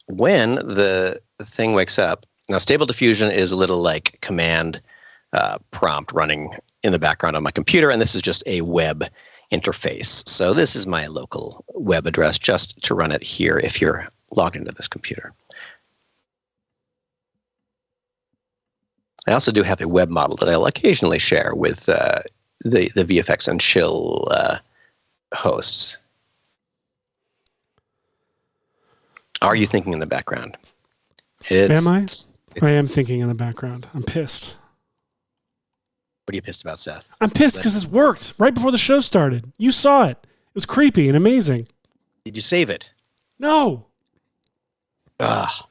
when the thing wakes up, now Stable Diffusion is a little like command prompt running in the background on my computer, and this is just a web interface. So this is my local web address just to run it here if you're logged into this computer. I also do have a web model that I'll occasionally share with the VFX and Chill hosts. Are you thinking in the background?
Am I? I am thinking in the background. I'm pissed.
What are you pissed about, Seth?
I'm pissed because this worked right before the show started. You saw it. It was creepy and amazing.
Did you save it?
No.
Ugh.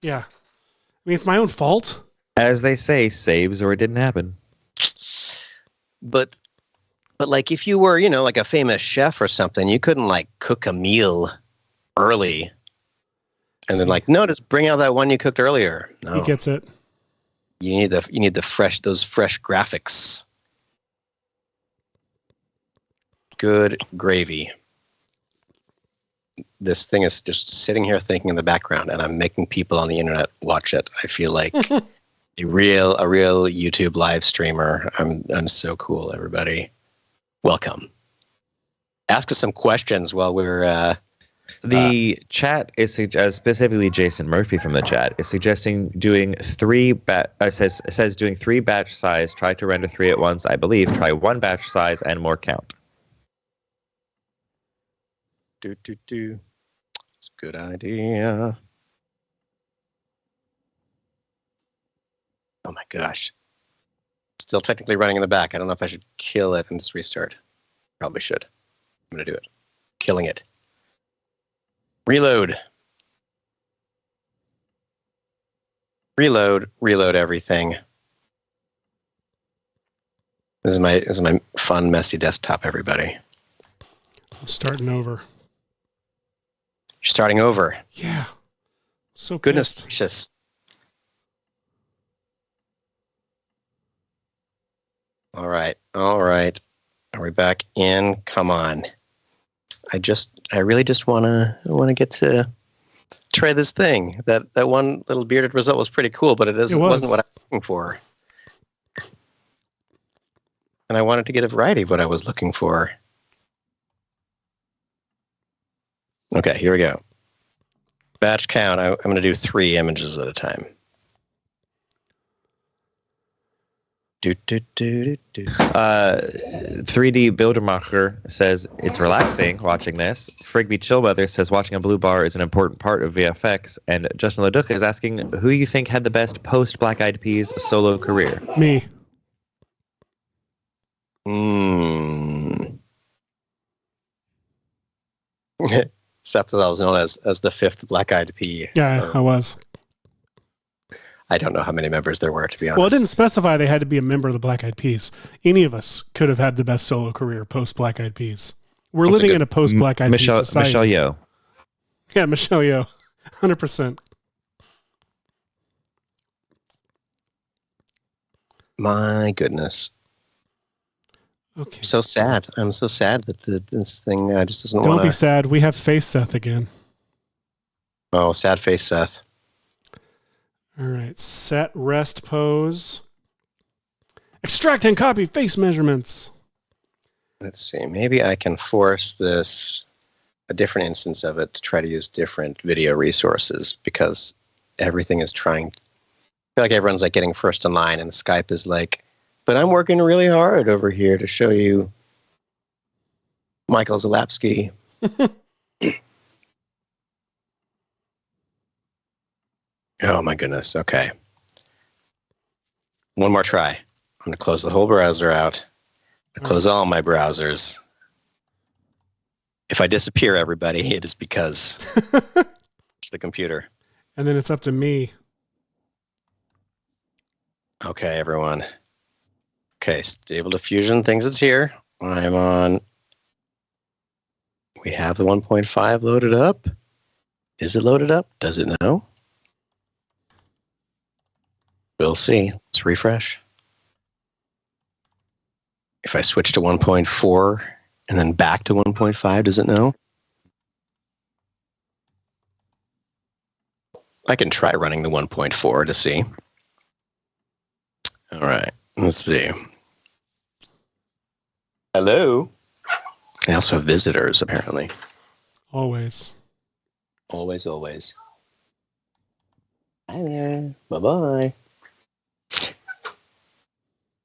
Yeah. I mean, it's my own fault.
As they say, saves or it didn't happen.
But like if you were, like a famous chef or something, you couldn't like cook a meal early and then no, just bring out that one you cooked earlier. No.
He gets it.
You need those fresh graphics. Good gravy. This thing is just sitting here thinking in the background, and I'm making people on the internet watch it. I feel like a real YouTube live streamer. I'm so cool, everybody. Welcome. Ask us some questions while we're.
The chat is specifically Jason Murphy from the chat is suggesting doing 3 says doing 3 batch size. Try to render 3 at once. I believe. Try 1 batch size and more count.
It's a good idea. Oh my gosh. Still technically running in the back. I don't know if I should kill it and just restart. Probably should. I'm going to do it. Killing it. Reload. Reload everything. This is my fun, messy desktop, everybody.
I'm starting over.
You're starting over.
Yeah. So
Goodness
pissed.
gracious. All right. Are we back in? Come on. I really just want to get to try this thing. That one little bearded result was pretty cool, but wasn't what I was looking for. And I wanted to get a variety of what I was looking for. Okay, here we go. Batch count. I'm going to do 3 images at a time.
3D Buildermacher says it's relaxing watching this. Frigby Chillweather says watching a blue bar is an important part of VFX. And Justin Leduc is asking who you think had the best post Black Eyed Peas solo career.
Me.
Seth was always known as the 5th Black Eyed Pea.
Yeah, I was.
I don't know how many members there were, to be honest.
Well, it didn't specify they had to be a member of the Black Eyed Peas. Any of us could have had the best solo career post Black Eyed Peas. We're living in a post Black Eyed Peas society.
Michelle Yeoh.
Yeah, Michelle Yeoh. 100%.
My goodness.
Okay.
So sad. I'm so sad that this thing just doesn't want to...
Don't be sad. We have Face Seth again.
Oh, sad face Seth.
All right. Set rest pose. Extract and copy face measurements.
Let's see. Maybe I can force this, a different instance of it, to try to use different video resources, because everything is trying... I feel like everyone's like getting first in line, and Skype is like, but I'm working really hard over here to show you Michael Zalapsky. Oh my goodness. Okay. One more try. I'm going to close the whole browser out. Close all my browsers. If I disappear, everybody, it is because it's the computer.
And then it's up to me.
Okay, everyone. Okay, Stable Diffusion thinks it's here. I'm on. We have the 1.5 loaded up. Is it loaded up? Does it know? We'll see. Let's refresh. If I switch to 1.4 and then back to 1.5, does it know? I can try running the 1.4 to see. All right, let's see. Hello. I also have visitors, apparently.
Always.
Always, always. Hi there. Bye-bye.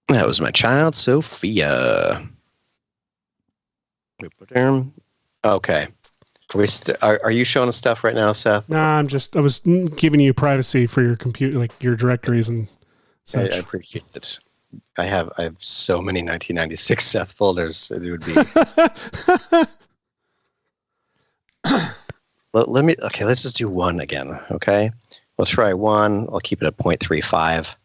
That was my child, Sophia. Okay. Are you showing us stuff right now, Seth?
Nah, I was giving you privacy for your computer, like your directories and such.
I appreciate it. I have so many 1996 Seth folders. It would be. Let's just do one again. Okay. We'll try one. I'll keep it at 0.35.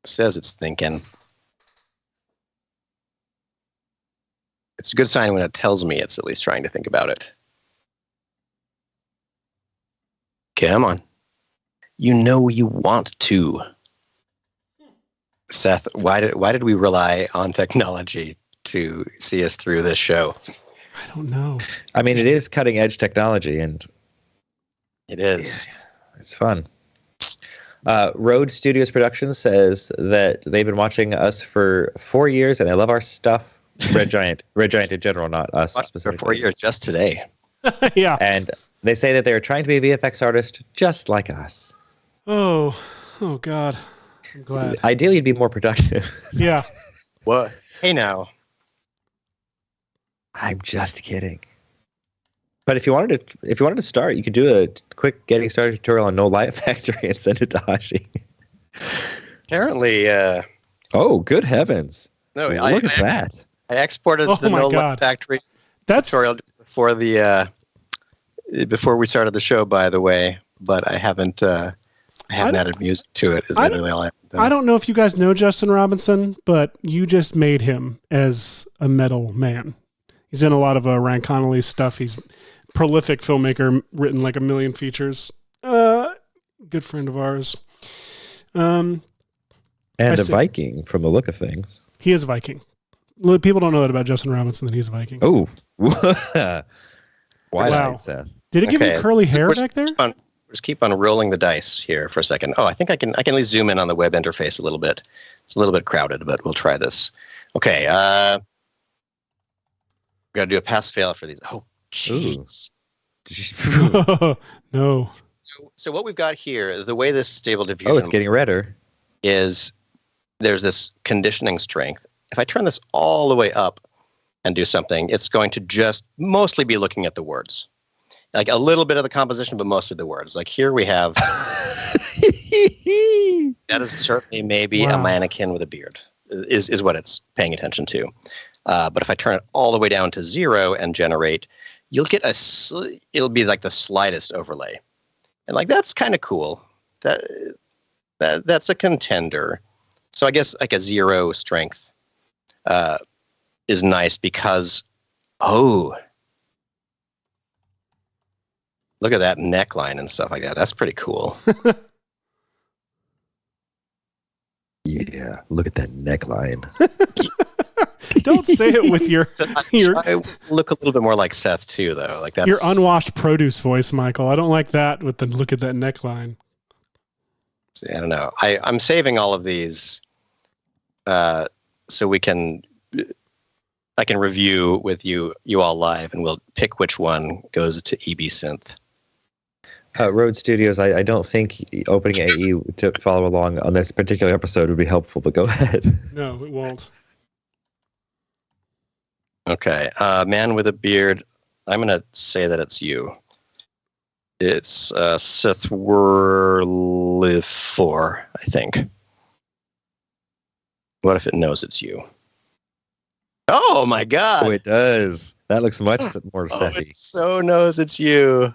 It says it's thinking. It's a good sign when it tells me it's at least trying to think about it. Come on. You know you want to. Seth, why did we rely on technology to see us through this show?
I don't know.
I mean, it is cutting edge technology, and
it is.
Yeah, it's fun. Road Studios Productions says that they've been watching us for 4 years, and they love our stuff. Red Giant in general, not us specifically.
For 4 years, just today.
Yeah.
And they say that they're trying to be a VFX artist just like us.
Oh God. I'm glad.
Ideally, you'd be more productive.
Yeah.
What? Hey now.
I'm just kidding. But if you wanted to start, you could do a quick getting started tutorial on No Light Factory and send it to Hashi.
Apparently.
Oh, good heavens!
No,
look at that.
I exported the No Light Factory tutorial before before we started the show, by the way. But I haven't. I haven't added music to it. Is
I
literally all I've done.
I don't know if you guys know Justin Robinson, but you just made him as a metal man. He's in a lot of Ryan Connolly's stuff. He's a prolific filmmaker, written like 1 million features. Good friend of ours.
And a Viking from the look of things.
He is a Viking. People don't know that about Justin Robinson, that he's a Viking.
Oh. Why
Wow.
not, Seth?
Did it give you curly hair back there?
Just keep on rolling the dice here for a second. Oh, I think I can at least zoom in on the web interface a little bit. It's a little bit crowded, but we'll try this. Okay. Got to do a pass fail for these. Oh, jeez.
No.
So what we've got here, the way this stable diffusion
it's getting redder.
is there's this conditioning strength. If I turn this all the way up and do something, it's going to just mostly be looking at the words. Like a little bit of the composition, but mostly the words. Like here we have, that is certainly maybe a mannequin with a beard, is what it's paying attention to. But if I turn it all the way down to 0 and generate, you'll get it'll be like the slightest overlay. And like, that's kind of cool. That's a contender. So I guess like a 0 strength is nice because, look at that neckline and stuff like that. That's pretty cool.
Yeah, look at that neckline.
Don't say it with your
I look a little bit more like Seth too, though. Like that's
your unwashed produce voice, Michael. I don't like that with the look at that neckline.
I don't know. I'm saving all of these so I can review with you all live, and we'll pick which one goes to EBSynth.
Road Studios, I don't think opening AE to follow along on this particular episode would be helpful, but go ahead.
No, it won't.
Okay. Man with a beard. I'm going to say that it's you. It's Sith Whirlifor, I think. What if it knows it's you? Oh, my God.
Oh, it does. That looks much more
Oh,
Sethy.
it so knows it's you.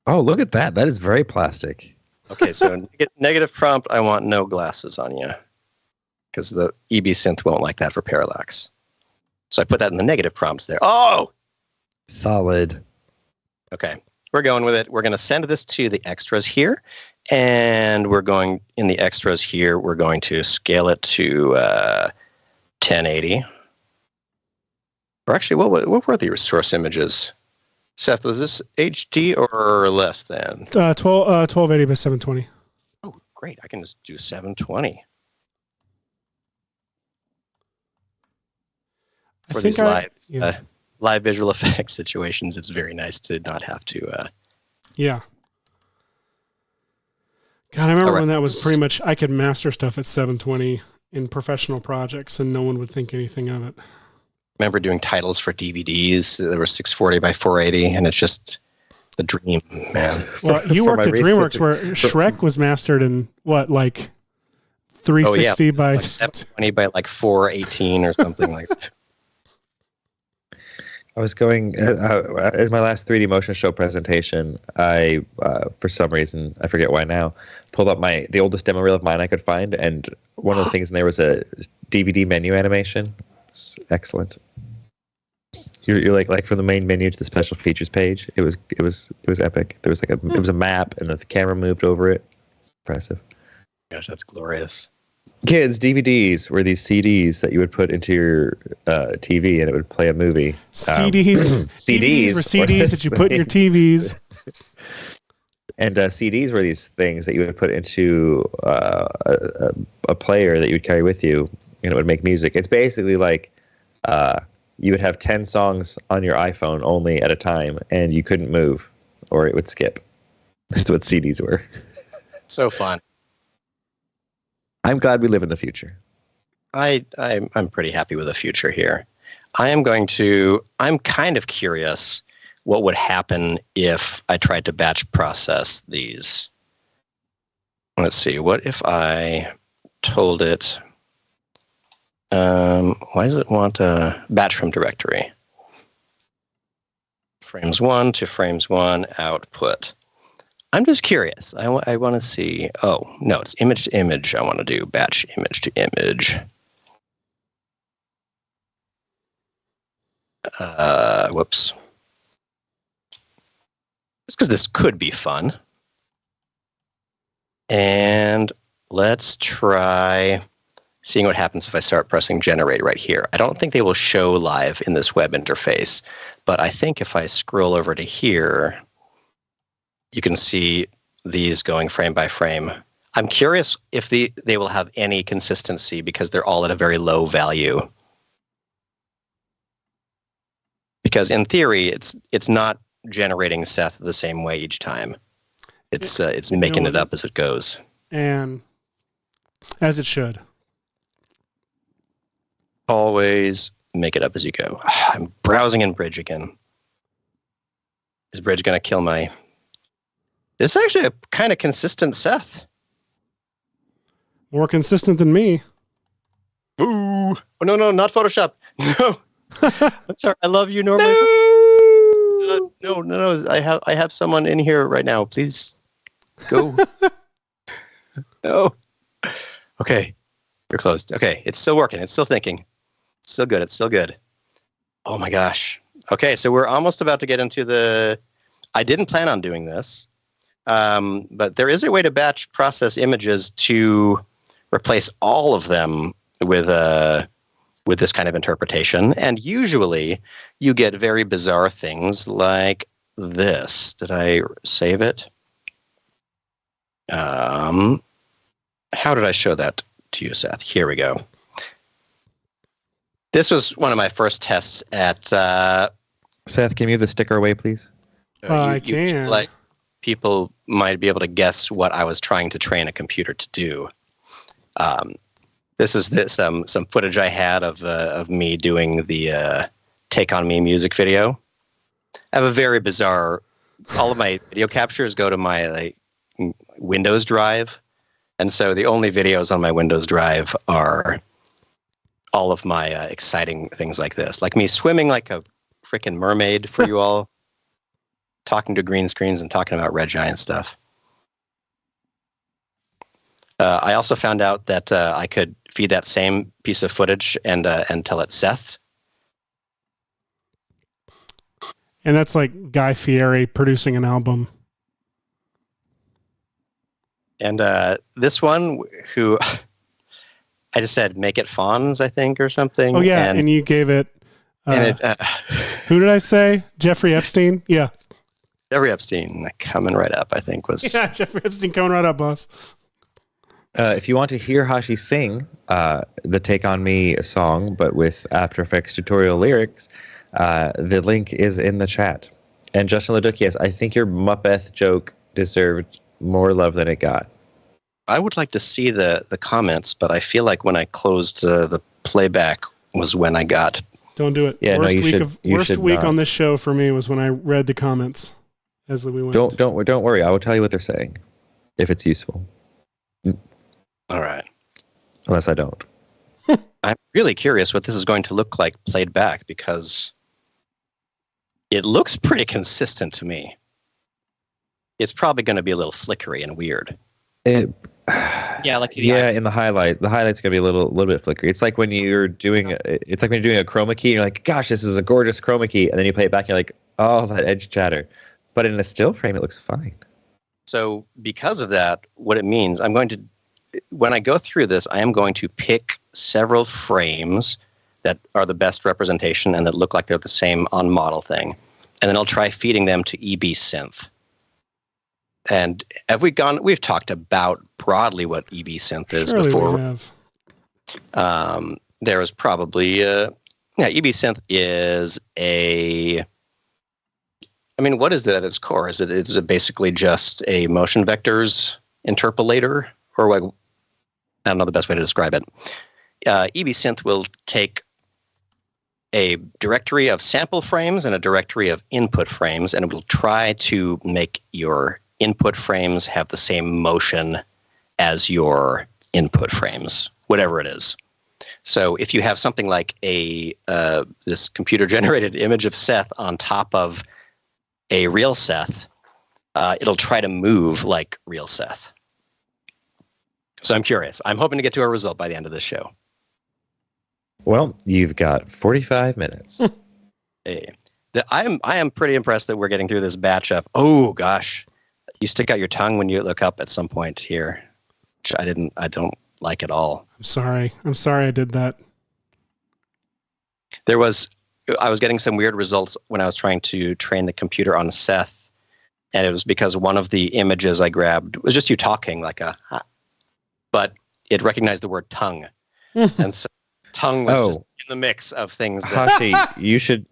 Oh, look at that. That is very plastic.
Okay, so negative prompt, I want no glasses on you. Because the EBSynth won't like that for parallax. So I put that in the negative prompts there. Oh!
Solid.
Okay, we're going with it. We're going to send this to the extras here. And we're going, in the extras here, we're going to scale it to 1080. Or actually, what were the source images? Seth, was this HD or less than?
1280 by 720.
Oh, great. I can just do 720. For these live visual effects situations, it's very nice to not have to...
Yeah. God, I remember when that was pretty much, I could master stuff at 720 in professional projects and no one would think anything of it.
Remember doing titles for DVDs that were 640 by 480, and it's just the dream, man.
Well, you worked at DreamWorks where Shrek was mastered in what, like 360 by
like 720 by like 418 or something like that.
I was going as my last 3D motion show presentation. I, for some reason, I forget why now, pulled up the oldest demo reel of mine I could find, and one of the things in there was a DVD menu animation. It's excellent. You're like from the main menu to the special features page. It was epic. There was it was a map, and the camera moved over it. It's impressive.
Gosh, that's glorious.
Kids, DVDs were these CDs that you would put into your TV, and it would play a movie.
CDs were CDs that you put in your TVs.
And CDs were these things that you would put into a player that you would carry with you, and it would make music. It's basically like you would have 10 songs on your iPhone only at a time, and you couldn't move, or it would skip. That's what CDs were.
So fun.
I'm glad we live in the future.
I'm pretty happy with the future here. I'm kind of curious what would happen if I tried to batch process these. Let's see. What if I told it, why does it want a batch from directory? Frames 1 to frames 1 output. I'm just curious. I want to see. Oh, no, it's image to image. I want to do batch image to image. Whoops. Just because this could be fun. And let's try seeing what happens if I start pressing generate right here. I don't think they will show live in this web interface, but I think if I scroll over to here, you can see these going frame by frame. I'm curious if they will have any consistency because they're all at a very low value. Because in theory, it's not generating Seth the same way each time. It's making it up as it goes.
And as it should.
Always make it up as you go. I'm browsing in Bridge again. Is Bridge going to kill my... It's actually a kind of consistent Seth.
More consistent than me.
Ooh. Oh, no, not Photoshop. No. I'm sorry. I love you, Norman. No. I have someone in here right now. Please go. No. Okay. You're closed. Okay. It's still working. It's still thinking. It's still good. It's still good. Oh my gosh. Okay. So we're almost about to get into the... I didn't plan on doing this. But there is a way to batch process images to replace all of them with this kind of interpretation. And usually you get very bizarre things like this. Did I save it? How did I show that to you, Seth? Here we go. This was one of my first tests at...
Seth, can you move the sticker away, please?
I can.
Like, people might be able to guess what I was trying to train a computer to do. This is some footage I had of me doing the Take On Me music video. I have a very bizarre... All of my video captures go to my Windows drive. And so the only videos on my Windows drive are all of my exciting things like this. Like me swimming like a freaking mermaid for you all. Talking to green screens and talking about Red Giant stuff. I also found out that I could feed that same piece of footage and tell it Seth.
And that's like Guy Fieri producing an album.
And this one, who I just said, make it Fonz, I think, or something.
Oh, yeah, and you gave it... who did I say? Jeffrey Epstein? Yeah.
Jeffrey Epstein coming right up, I think, was...
Yeah, Jeffrey Epstein coming right up, boss.
If you want to hear Hashi sing the Take On Me song, but with After Effects tutorial lyrics, the link is in the chat. And Justin Leduc, yes, I think your Muppeth joke deserved more love than it got.
I would like to see the comments, but I feel like when I closed the playback was when I got...
Don't do it.
Yeah,
worst week
not.
on this show for me was when I read the comments as we went.
Don't worry. I will tell you what they're saying if it's useful.
All right.
Unless I don't.
I'm really curious what this is going to look like played back because it looks pretty consistent to me. It's probably going to be a little flickery and weird.
In the highlight. The highlight's gonna be a little bit flickery. It's like when you're doing a chroma key and you're like, gosh, this is a gorgeous chroma key, and then you play it back and you're like, oh, that edge chatter. But in a still frame it looks fine.
So because of that, what it means, when I go through this, I am going to pick several frames that are the best representation and that look like they're the same on model thing. And then I'll try feeding them to EBSynth. And we've talked about broadly what EBSynth is before.
We have.
There is probably, EBSynth is what is it at its core? Is it basically just a motion vectors interpolator? Or like, I don't know the best way to describe it. EBSynth will take a directory of sample frames and a directory of input frames, and it will try to make your input frames have the same motion as your input frames, whatever it is. So if you have something like this computer-generated image of Seth on top of a real Seth, it'll try to move like real Seth. So I'm curious. I'm hoping to get to a result by the end of this show.
Well, you've got 45 minutes.
Hey, I am pretty impressed that we're getting through this batch of. Oh gosh, you stick out your tongue when you look up at some point here, which I don't like at all.
I'm sorry I did that.
I was getting some weird results when I was trying to train the computer on Seth, and it was because one of the images I grabbed was just you talking but it recognized the word tongue, and so tongue was just in the mix of things.
Hashi, you should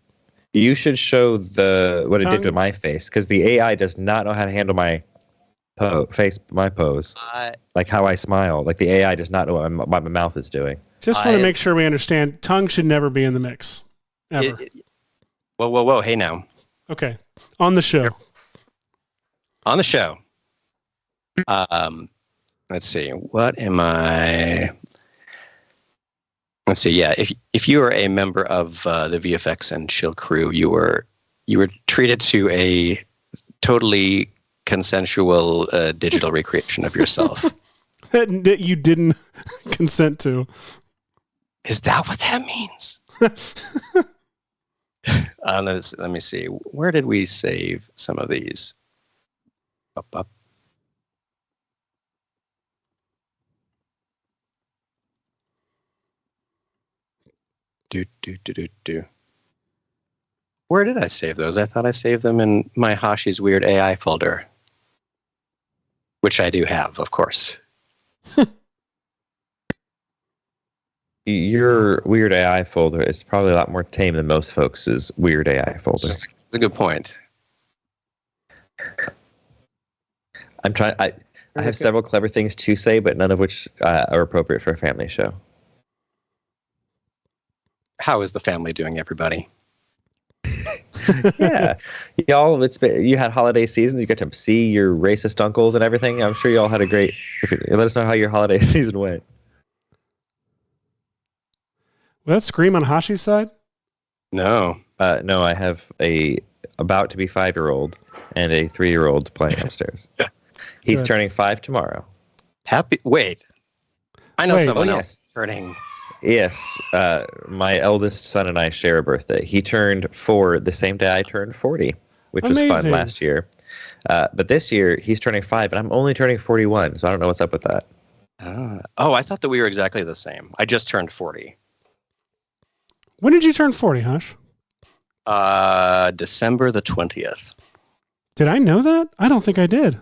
show what it did to my face, because the AI does not know how to handle my pose, like how I smile. Like the AI does not know what my mouth is doing.
Just want to make sure we understand. Tongue should never be in the mix, ever.
Whoa! Hey now.
Okay, on the show.
On the show. Let's see. What am I? Let's see. Yeah, if you were a member of the VFX and Chill crew, you were treated to a totally consensual digital recreation of yourself
that you didn't consent to.
Is that what that means? Let me see. Where did we save some of these? Up. Do. Where did I save those? I thought I saved them in my Hashi's Weird AI folder, which I do have, of course.
Your Weird AI folder is probably a lot more tame than most folks' Weird AI folder.
That's a good point.
I have several clever things to say, but none of which are appropriate for a family show.
How is the family doing, everybody?
Yeah, y'all. You had holiday seasons. You got to see your racist uncles and everything. I'm sure y'all had a great. Let us know how your holiday season went.
Was that Scream on Hashi's side?
No.
No, I have a about to be 5-year-old and a 3-year-old playing upstairs. He's turning 5 tomorrow.
Wait. I know someone else turning.
Yes, my eldest son and I share a birthday. He turned 4 the same day I turned 40, which was fun last year. But this year, he's turning 5, and I'm only turning 41, so I don't know what's up with that.
I thought that we were exactly the same. I just turned 40.
When did you turn 40, Hush?
December the 20th.
Did I know that? I don't think I did.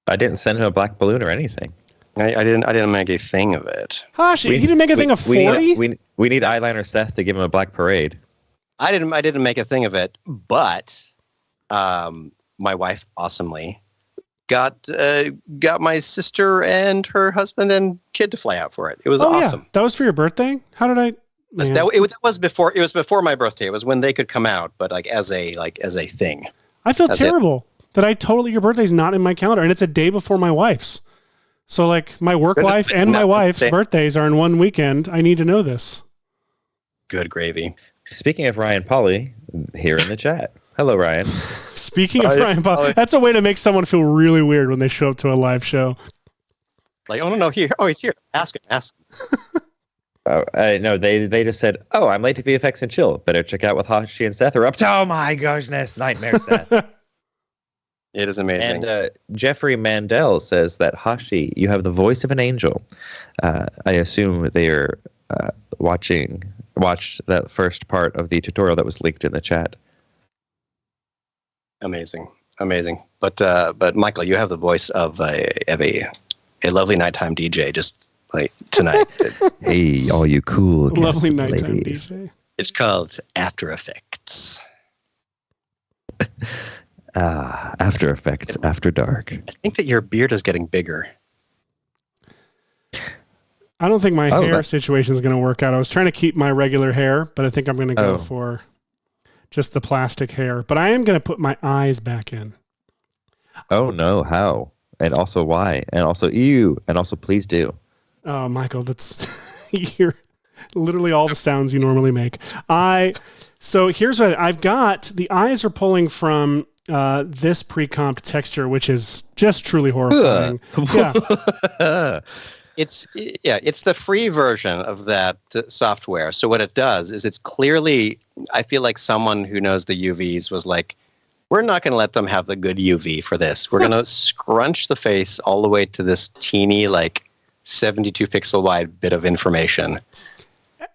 I didn't send him a black balloon or anything.
I didn't make a thing of it.
Hashi, you didn't make a thing of 40?
We need eyeliner Seth to give him a black parade.
I didn't make a thing of it, but my wife awesomely got my sister and her husband and kid to fly out for it. It was awesome.
Yeah. That was for your birthday? How did I?
It was before my birthday. It was when they could come out, but as a thing.
I feel terrible that your birthday's not in my calendar, and it's a day before my wife's. So my work life and my wife's birthdays are in one weekend. I need to know this.
Good gravy.
Speaking of Ryan Polly, here in the chat. Hello, Ryan.
Speaking of Ryan Polly, that's a way to make someone feel really weird when they show up to a live show.
Oh no, he's here. Ask him.
No, they just said, I'm late to VFX and Chill. Better check out what Hashi and Seth are up to. Oh my goodness, nightmare Seth.
It is amazing.
And Jeffrey Mandel says that Hashi, you have the voice of an angel. I assume they are watched that first part of the tutorial that was leaked in the chat.
Amazing. But Michael, you have the voice of a lovely nighttime DJ just like tonight.
Hey, all you cool
lovely nighttime
ladies.
DJ.
It's called After Effects.
After Effects After Dark.
I think that your beard is getting bigger.
I don't think my hair situation is going to work out. I was trying to keep my regular hair, but I think I'm going to go for just the plastic hair. But I am going to put my eyes back in.
Oh no, how? And also why? And also ew. And also please do.
Oh, Michael, that's you're literally all the sounds you normally make. So here's what I've got. The eyes are pulling from this pre-comped texture, which is just truly horrifying. Yeah.
It's the free version of that software. So what it does is it's clearly, I feel like someone who knows the UVs was like, we're not going to let them have the good UV for this. We're going to scrunch the face all the way to this teeny, like 72 pixel wide bit of information.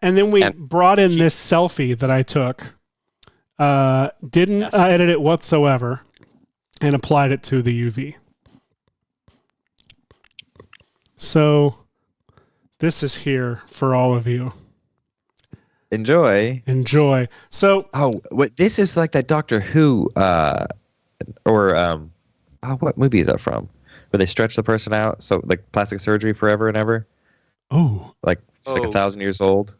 And then we brought in this selfie that I took, didn't edit it whatsoever, and applied it to the UV. So this is here for all of you.
Enjoy.
So,
this is like that Doctor Who, what movie is that from? Where they stretch the person out, so like plastic surgery forever and ever.
Oh,
like 1,000 years old.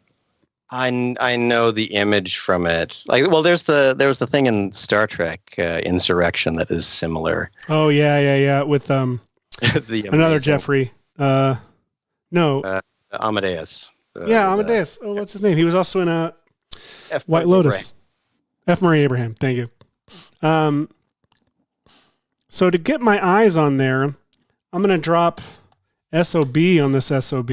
I know the image from it. Like, well, there was the thing in Star Trek Insurrection that is similar.
Oh yeah, with another Jeffrey. No.
Amadeus.
Amadeus. Oh, what's his name? He was also in White Lotus. F. Murray Abraham. Thank you. So to get my eyes on there, I'm going to drop SOB on this SOB.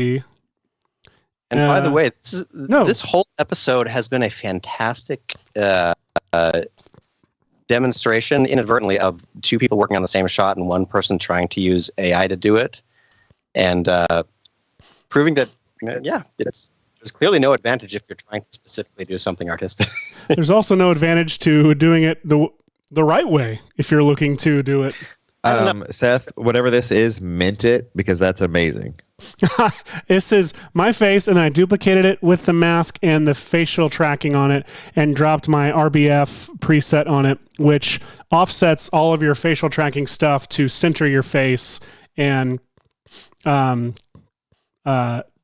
And by the way, this whole episode has been a fantastic demonstration, inadvertently, of two people working on the same shot and one person trying to use AI to do it. And proving that, there's clearly no advantage if you're trying to specifically do something artistic.
There's also no advantage to doing it the right way if you're looking to do it.
Seth, whatever this is, mint it, because that's amazing.
This is my face, and I duplicated it with the mask and the facial tracking on it and dropped my RBF preset on it, which offsets all of your facial tracking stuff to center your face and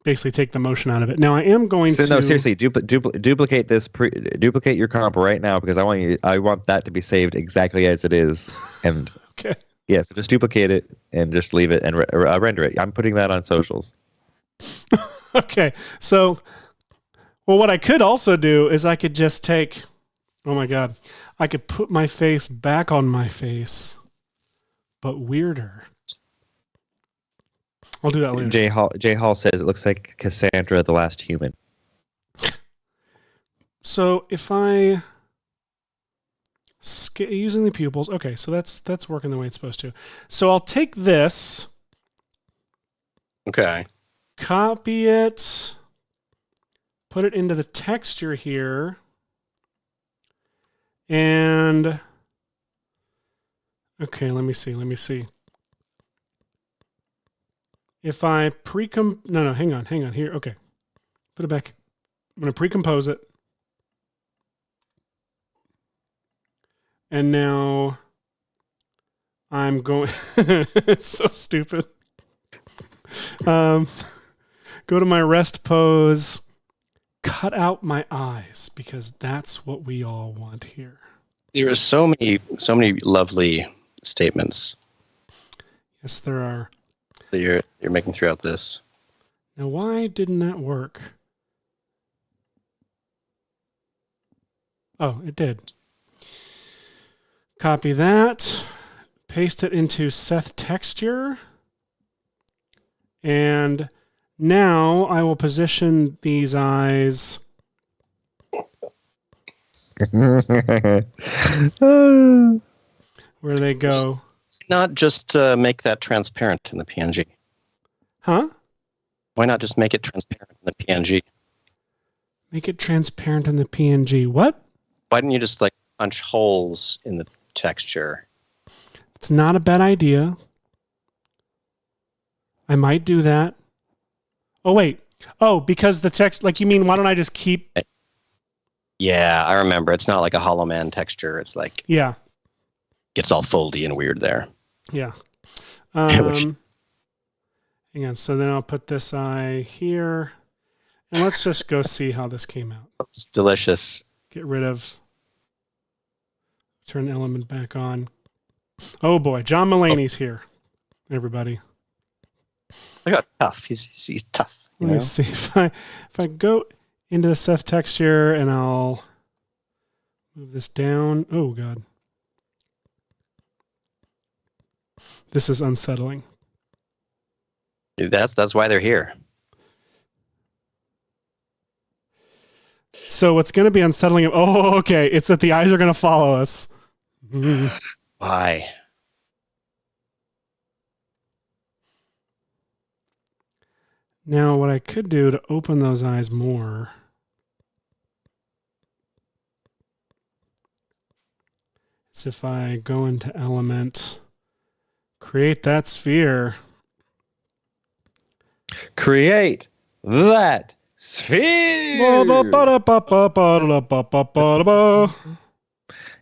basically take the motion out of it. Now I am going to...
No, seriously, duplicate this, duplicate your comp right now, because I want that to be saved exactly as it is. And
okay.
Yeah, so just duplicate it and just leave it and render it. I'm putting that on socials.
Okay, so, well, what I could also do is I could just take... Oh my God. I could put my face back on my face, but weirder. I'll do that later.
Jay Hall says it looks like Cassandra, the last human.
So if I using the pupils, okay, so that's working the way it's supposed to. So I'll take this.
Okay.
Copy it. Put it into the texture here. And okay, let me see. If I hang on, here, okay. Put it back. I'm going to pre-compose it. And now I'm going, it's so stupid. Go to my rest pose, cut out my eyes, because that's what we all want here.
There are so many lovely statements.
Yes, there are.
That you're making throughout this.
Now, why didn't that work? Oh, it did. Copy that, paste it into Seth texture, and now I will position these eyes. Where they go.
Not just make that transparent in the PNG.
Huh?
Why not just make it transparent in the PNG?
Make it transparent in the PNG. What?
Why didn't you just like punch holes in the texture?
It's not a bad idea. I might do that. Oh, wait. Oh, because the text, like, you mean, why don't I just keep...
Yeah, I remember. It's not like a Hollow Man texture. It's like...
Yeah.
Gets all foldy and weird there.
Yeah. Hang on. So then I'll put this eye here. And let's just go see how this came out.
It's delicious.
Get rid of... Turn the element back on. Oh boy, John Mulaney's here, everybody.
Look how tough. He's tough.
Let me see if I go into the Seth texture and I'll move this down. Oh God. This is unsettling.
That's why they're here.
So what's going to be unsettling? Oh, okay. It's that the eyes are going to follow us.
Why?
Now, what I could do to open those eyes more is if I go into Element, create that sphere.
Create that sphere.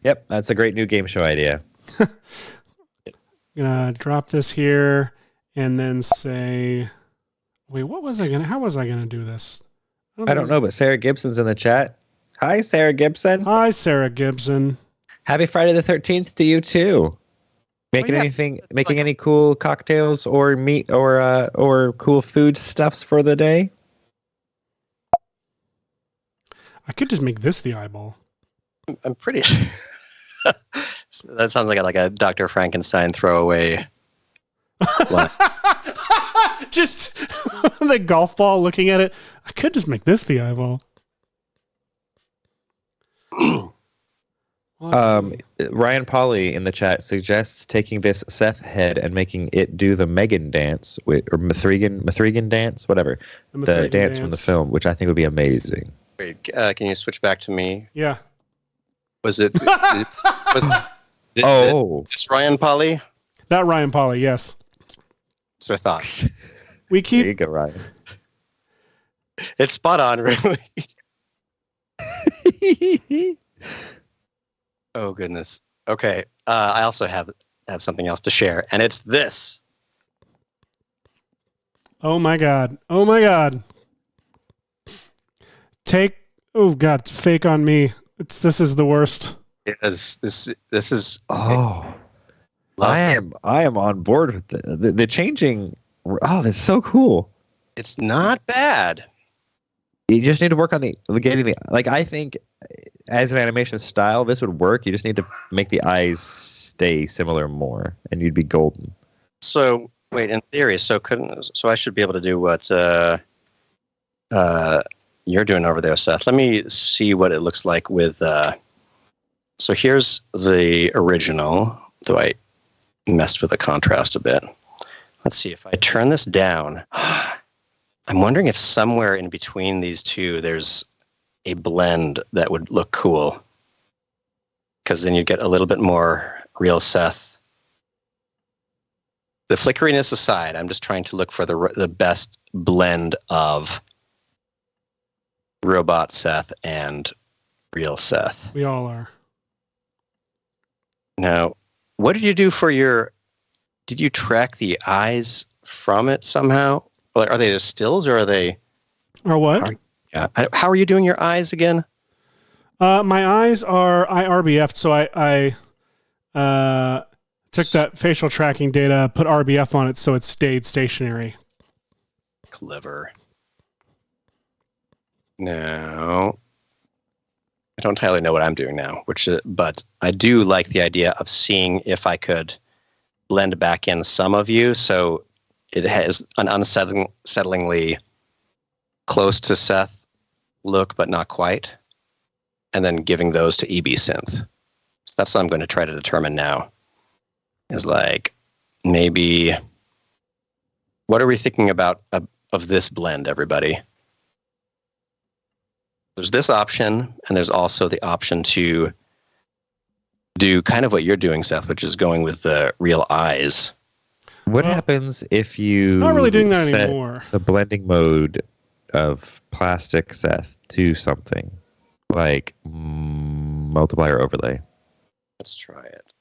Yep, that's a great new game show idea.
Gonna drop this here and then say, wait, what was I gonna? How was I gonna do this?
I don't know, but Sarah Gibson's in the chat. Hi, Sarah Gibson.
Hi, Sarah Gibson.
Happy Friday the 13th to you too. Making any cool cocktails or meat or cool food stuffs for the day?
I could just make this the eyeball.
I'm pretty. That sounds like a Dr. Frankenstein throwaway.
Just the golf ball looking at it. I could just make this the eyeball.
Ryan Polly in the chat suggests taking this Seth head and making it do the M3GAN dance or M3GAN dance, whatever. The dance from the film, which I think would be amazing.
Wait, can you switch back to me?
Yeah.
Was it? This Ryan Polly?
That Ryan Polly, yes.
That's what I thought.
We keep.
There you go, Ryan.
It's spot on, really. Oh goodness. Okay. I also have something else to share, and it's this.
Oh my god. Oh my god. Oh god, it's fake on me. This is the worst.
Yes, this is.
Oh, I am on board with the changing. Oh, that's so cool.
It's not bad.
You just need to work on getting the I think as an animation style, this would work. You just need to make the eyes stay similar more, and you'd be golden.
So wait, in theory, so I should be able to do what you're doing over there, Seth. Let me see what it looks like with. So here's the original, though I messed with the contrast a bit. Let's see if I turn this down. I'm wondering if somewhere in between these two, there's a blend that would look cool. Because then you get a little bit more real Seth. The flickeriness aside, I'm just trying to look for the best blend of robot Seth and real Seth.
We all are.
Now, what did you do for did you track the eyes from it somehow? Are they just stills or are they?
Or what?
How are you doing your eyes again?
My eyes are IRBF, so I took that facial tracking data, put RBF on it so it stayed stationary.
Clever. No. I don't entirely know what I'm doing now, but I do like the idea of seeing if I could blend back in some of you so it has an unsettlingly close to Seth look, but not quite, and then giving those to EBSynth. So that's what I'm going to try to determine now. Is maybe what are we thinking about of this blend, everybody? There's this option, and there's also the option to do kind of what you're doing, Seth, which is going with the real eyes.
What happens if you
not really doing that
set
anymore?
The blending mode of plastic Seth to something like multiplier overlay?
Let's try it.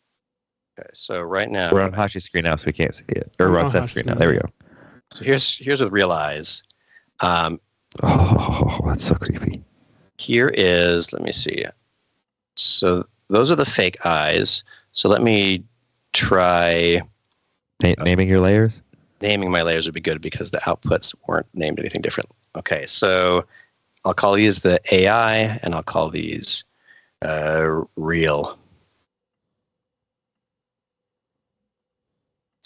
Okay, so right now
we're on Hashi's screen now, so we can't see it. Or we're on Seth's screen now. There we go.
So here's with real eyes.
Oh, that's so creepy.
Here is, let me see. So those are the fake eyes. So let me try
naming your layers.
Naming my layers would be good because the outputs weren't named anything different. Okay, so I'll call these the AI, and I'll call these real.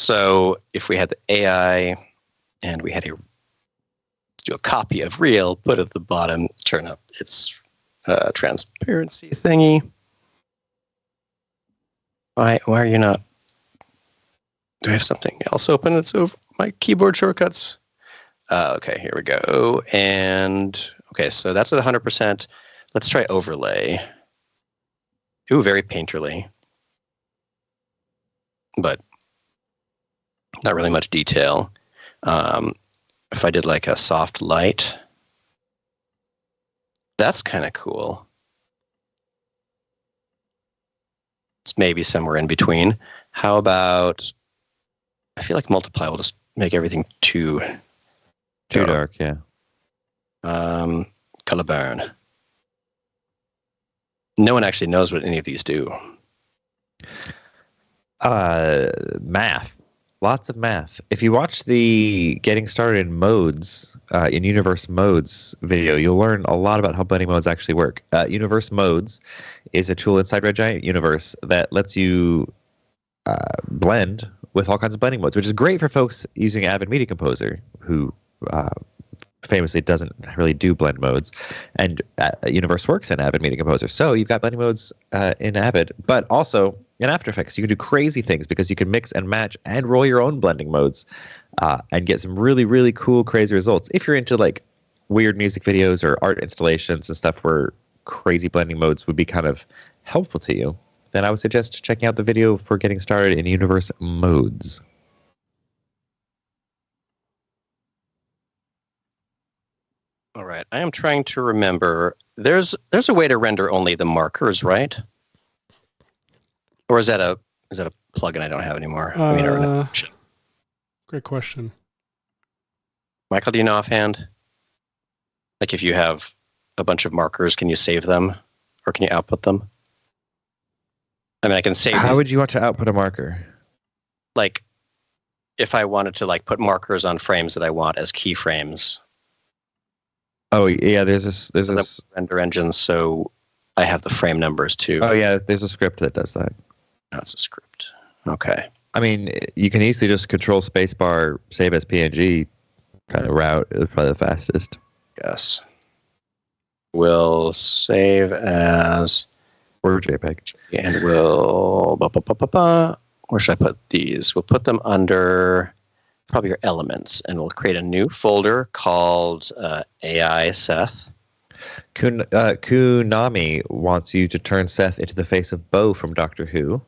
So if we had the AI and we had let's do a copy of real, put it at the bottom, turn up its transparency thingy. Why are you not? Do I have something else open that's over my keyboard shortcuts? Okay, here we go. And okay, so that's at 100%. Let's try overlay. Ooh, very painterly, but not really much detail. If I did like a soft light, that's kind of cool. It's maybe somewhere in between. How about, I feel like multiply will just make everything too
dark, yeah.
Color burn. No one actually knows what any of these do.
Math. Lots of math. If you watch the Getting Started in Modes, in Universe Modes video, you'll learn a lot about how blending modes actually work. Universe Modes is a tool inside Red Giant Universe that lets you blend with all kinds of blending modes, which is great for folks using Avid Media Composer, who famously doesn't really do blend modes, and Universe works in Avid Media Composer. So you've got blending modes in Avid, but also in After Effects. You can do crazy things because you can mix and match and roll your own blending modes and get some really, really cool, crazy results. If you're into like weird music videos or art installations and stuff where crazy blending modes would be kind of helpful to you, then I would suggest checking out the video for Getting Started in Universe Modes.
All right, I am trying to remember. There's a way to render only the markers, right? Or is that a plugin I don't have anymore? I mean, or an option.
Great question.
Michael, do you know offhand? Like if you have a bunch of markers, can you save them or can you output them? I mean, I can save.
How would you want to output a marker?
Like if I wanted to like put markers on frames that I want as keyframes.
Oh yeah, there's this
render engines, so I have the frame numbers too.
Oh yeah, there's a script that does that.
That's a script. Okay.
I mean, you can easily just control spacebar, save as PNG kind of route. Is probably the fastest.
Yes. We'll save as
or JPEG,
and we'll where should I put these? We'll put them under probably your elements, and we'll create a new folder called AI Seth.
Kunami wants you to turn Seth into the face of Bo from Doctor Who.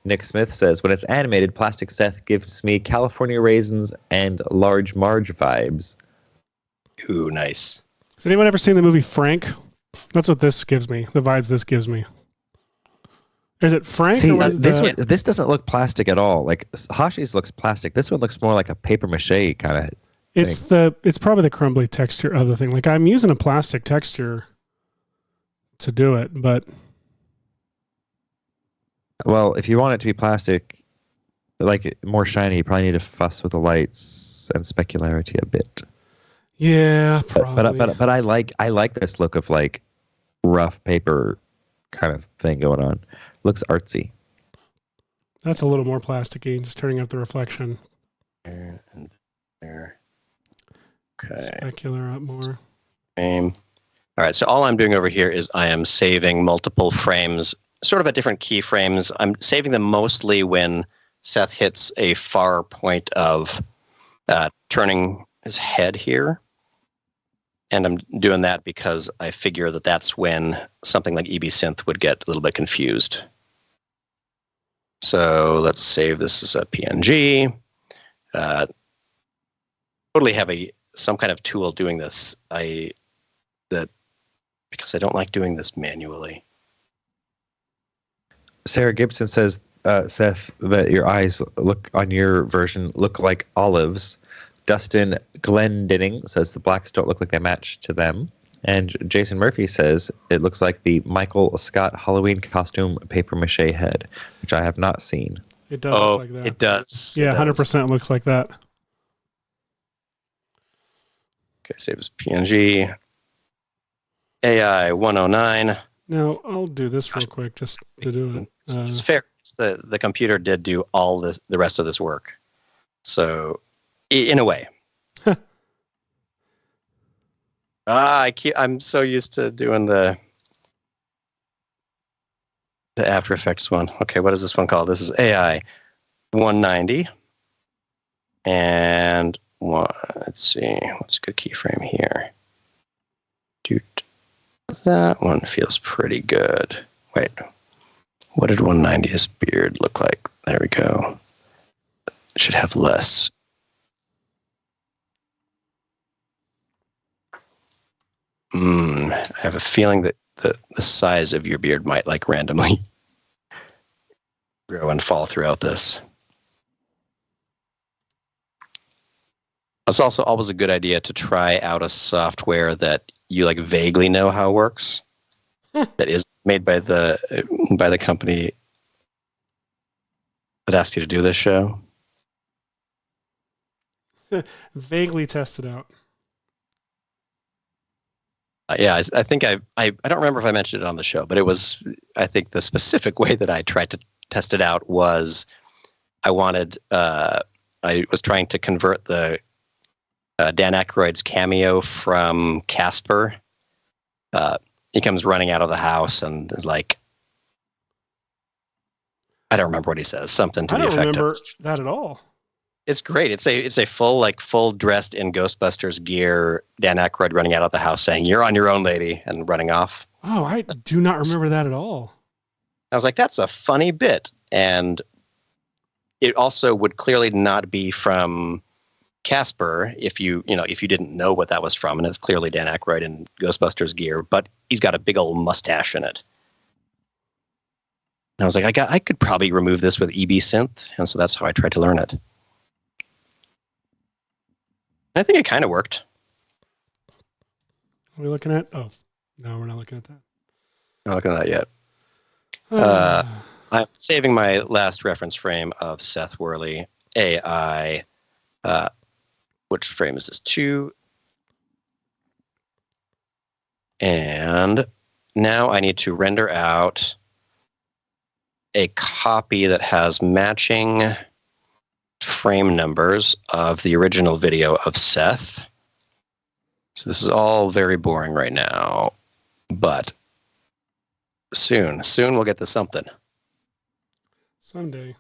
Nick Smith says, when it's animated, Plastic Seth gives me California Raisins and Large Marge vibes.
Ooh, nice.
Has anyone ever seen the movie Frank? That's what this gives me, the vibes this gives me. Is it Frank?
See,
or
this doesn't look plastic at all. Like Hashi's looks plastic. This one looks more like a paper mache kind of thing.
It's probably the crumbly texture of the thing. Like I'm using a plastic texture to do it, but
well, if you want it to be plastic, like more shiny, you probably need to fuss with the lights and specularity a bit.
Yeah, probably.
But I like this look of like rough paper kind of thing going on. Looks artsy.
That's a little more plasticky, just turning up the reflection.
There and there. Okay.
Specular up more.
All right, so all I'm doing over here is I am saving multiple frames, sort of at different keyframes. I'm saving them mostly when Seth hits a far point of turning his head here. And I'm doing that because I figure that that's when something like EBSynth would get a little bit confused. So let's save this as a PNG. Totally have some kind of tool doing this. Because I don't like doing this manually.
Sarah Gibson says, Seth, that your eyes on your version look like olives. Dustin Glendinning says the blacks don't look like they match to them. And Jason Murphy says it looks like the Michael Scott Halloween costume paper mache head, which I have not seen.
It does look like that.
It does.
Yeah,
it does.
100% looks like that.
Okay, save as PNG. AI 109.
Now, I'll do this real quick just to do it.
It's fair. the computer did do all the rest of this work. So, in a way. I'm so used to doing the After Effects one. Okay, what is this one called? This is AI 190. And let's see, what's a good keyframe here? Dude, that one feels pretty good. Wait, what did 190's beard look like? There we go. It should have less. I have a feeling that the size of your beard might like randomly grow and fall throughout this. It's also always a good idea to try out a software that you like vaguely know how it works. That is made by the company that asked you to do this show.
Vaguely test it out.
Yeah, I think I don't remember if I mentioned it on the show, but it was, I think the specific way that I tried to test it out was I was trying to convert the Dan Aykroyd's cameo from Casper. He comes running out of the house and is like, I don't remember what he says, something to the effect of. I don't remember
that at all.
It's great. It's a full dressed in Ghostbusters gear Dan Aykroyd running out of the house saying, "You're on your own, lady," and running off.
Oh, I do not remember that at all.
I was like, that's a funny bit. And it also would clearly not be from Casper if you didn't know what that was from, and it's clearly Dan Aykroyd in Ghostbusters gear, but he's got a big old mustache in it. And I was like, I could probably remove this with EBSynth, and so that's how I tried to learn it. I think it kind of worked.
Are we looking at? Oh, no, we're not looking at that.
Not looking at that yet. I'm saving my last reference frame of Seth Worley AI. Which frame is this? 2. And now I need to render out a copy that has matching frame numbers of the original video of Seth. So this is all very boring right now, but soon we'll get to something.
Someday.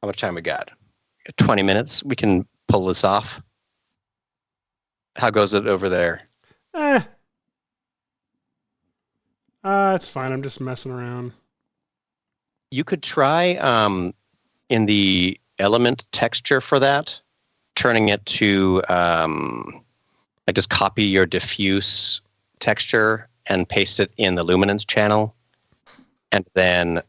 How much time we got? 20 minutes. We can pull this off. How goes it over there?
It's fine. I'm just messing around.
You could try in the element texture for that, turning it to just copy your diffuse texture and paste it in the luminance channel, and then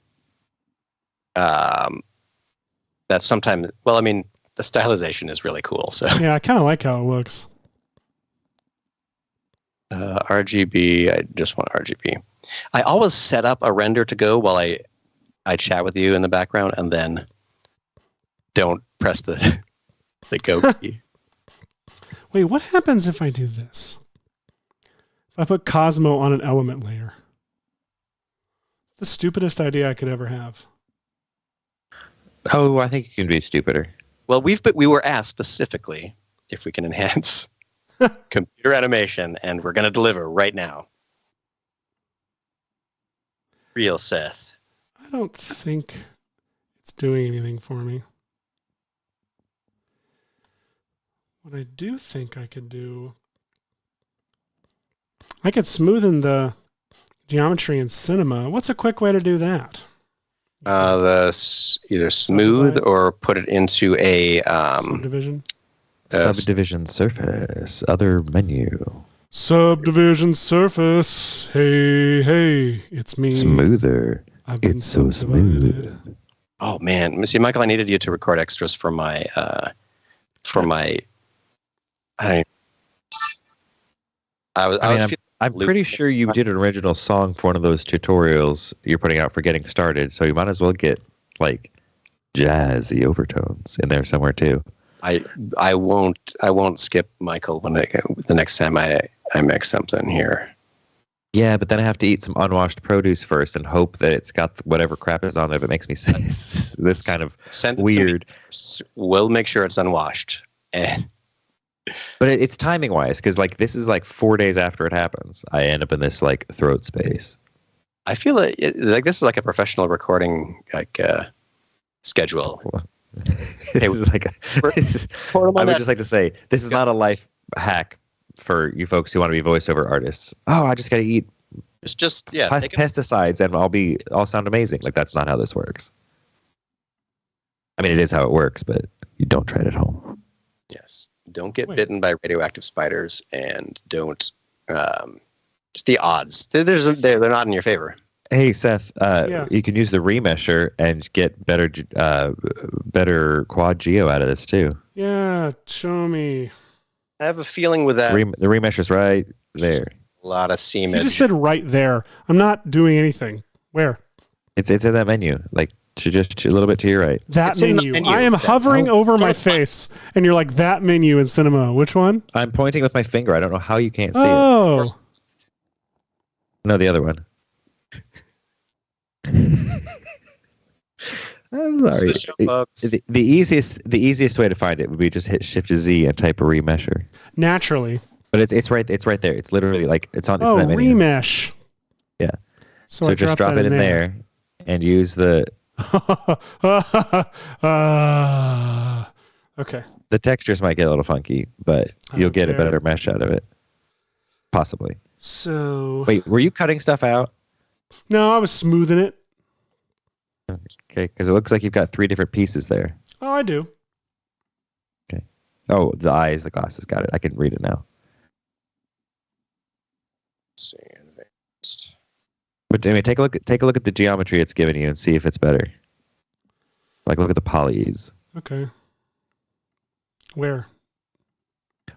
that's sometimes. Well, I mean, the stylization is really cool. So
yeah, I kind of like how it looks.
RGB. I just want RGB. I always set up a render to go while I chat with you in the background, and then don't press the go key.
Wait, what happens if I do this? If I put Cosmo on an element layer? The stupidest idea I could ever have.
Oh, I think it can be stupider.
Well, we were asked specifically if we can enhance computer animation, and we're going to deliver right now. Real Seth.
I don't think it's doing anything for me. What I do think I could do, I could smoothen the geometry in Cinema. What's a quick way to do that?
Either smooth or put it into a
subdivision.
Subdivision surface. Other menu.
Subdivision surface. Hey, it's me.
Smoother. It's so smooth.
Oh man, see, Michael, I needed you to record extras for my.
I'm pretty sure you did an original song for one of those tutorials you're putting out for getting started, so you might as well get like jazzy overtones in there somewhere too.
I won't skip Michael when the next time I make something here.
Yeah, but then I have to eat some unwashed produce first and hope that it's got whatever crap is on there that makes me say this kind of
Send it
weird.
To me. We'll make sure it's unwashed. And
But it's timing wise, because like this is like 4 days after it happens. I end up in this like throat space.
I feel like this is like a professional recording schedule.
This is like I would just like to say this is not a life hack for you folks who want to be voiceover artists. Oh, I just got to eat
It's just
pesticides and I'll sound amazing. Like that's not how this works. I mean, it is how it works, but you don't try it at home.
Yes, don't get bitten by radioactive spiders, and don't. Just the odds. They're not in your favor.
Hey Seth, you can use the remesher and get better quad geo out of this too.
Yeah, show me.
I have a feeling with that.
The remesher's right there.
A lot of seam.
You just said right there. I'm not doing anything. Where?
It's in that menu, like just a little bit to your right.
That menu. I am hovering over my face, and you're like, that menu in Cinema. Which one?
I'm pointing with my finger. I don't know how you can't see it.
Oh.
No, the other one. I'm sorry. The easiest way to find it would be just hit Shift Z and type a remesher.
Naturally.
But it's right there. It's literally like it's on. It's
Oh,
in that menu.
remesh.
Yeah.
So
just drop it in there and use the.
Okay.
The textures might get a little funky, but you'll get a better mesh out of it. Possibly.
So.
Wait, were you cutting stuff out?
No, I was smoothing it.
Okay, because it looks like you've got 3 different pieces there.
Oh, I do.
Okay. Oh, the eyes, the glasses, got it. I can read it now.
Let's see, advanced.
But I mean, take a look at the geometry it's given you and see if it's better. Like, look at the polys.
Okay. Where?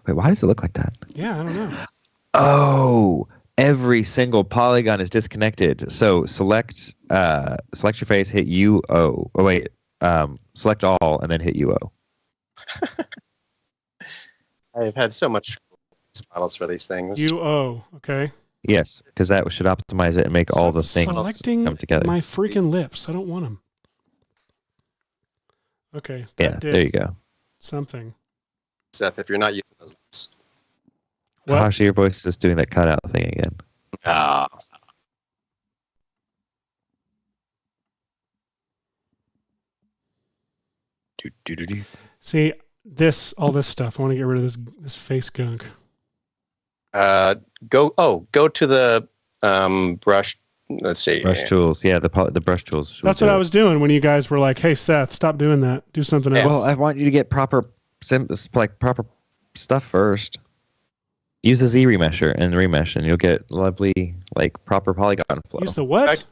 Wait, why does it look like that?
Yeah, I don't know.
Oh, every single polygon is disconnected. So select your face, hit UO. Oh wait, select all and then hit UO.
I've had so much models for these things.
UO. Okay.
Yes, because that should optimize it and make all the things come together.
My freaking lips. I don't want them. Okay.
Yeah, there you go.
Something.
Seth, if you're not using those lips.
What? Hasha, your voice is doing that cutout thing again.
Ah.
See, all this stuff. I want to get rid of this face gunk.
Go to the brush. Let's see.
Brush tools. Yeah, the brush tools.
That's what I was doing when you guys were like, "Hey, Seth, stop doing that. Do something else."
Well, I want you to get proper stuff first. Use the Z remesher and remesh, and you'll get lovely, like, proper polygon flow.
Use the what?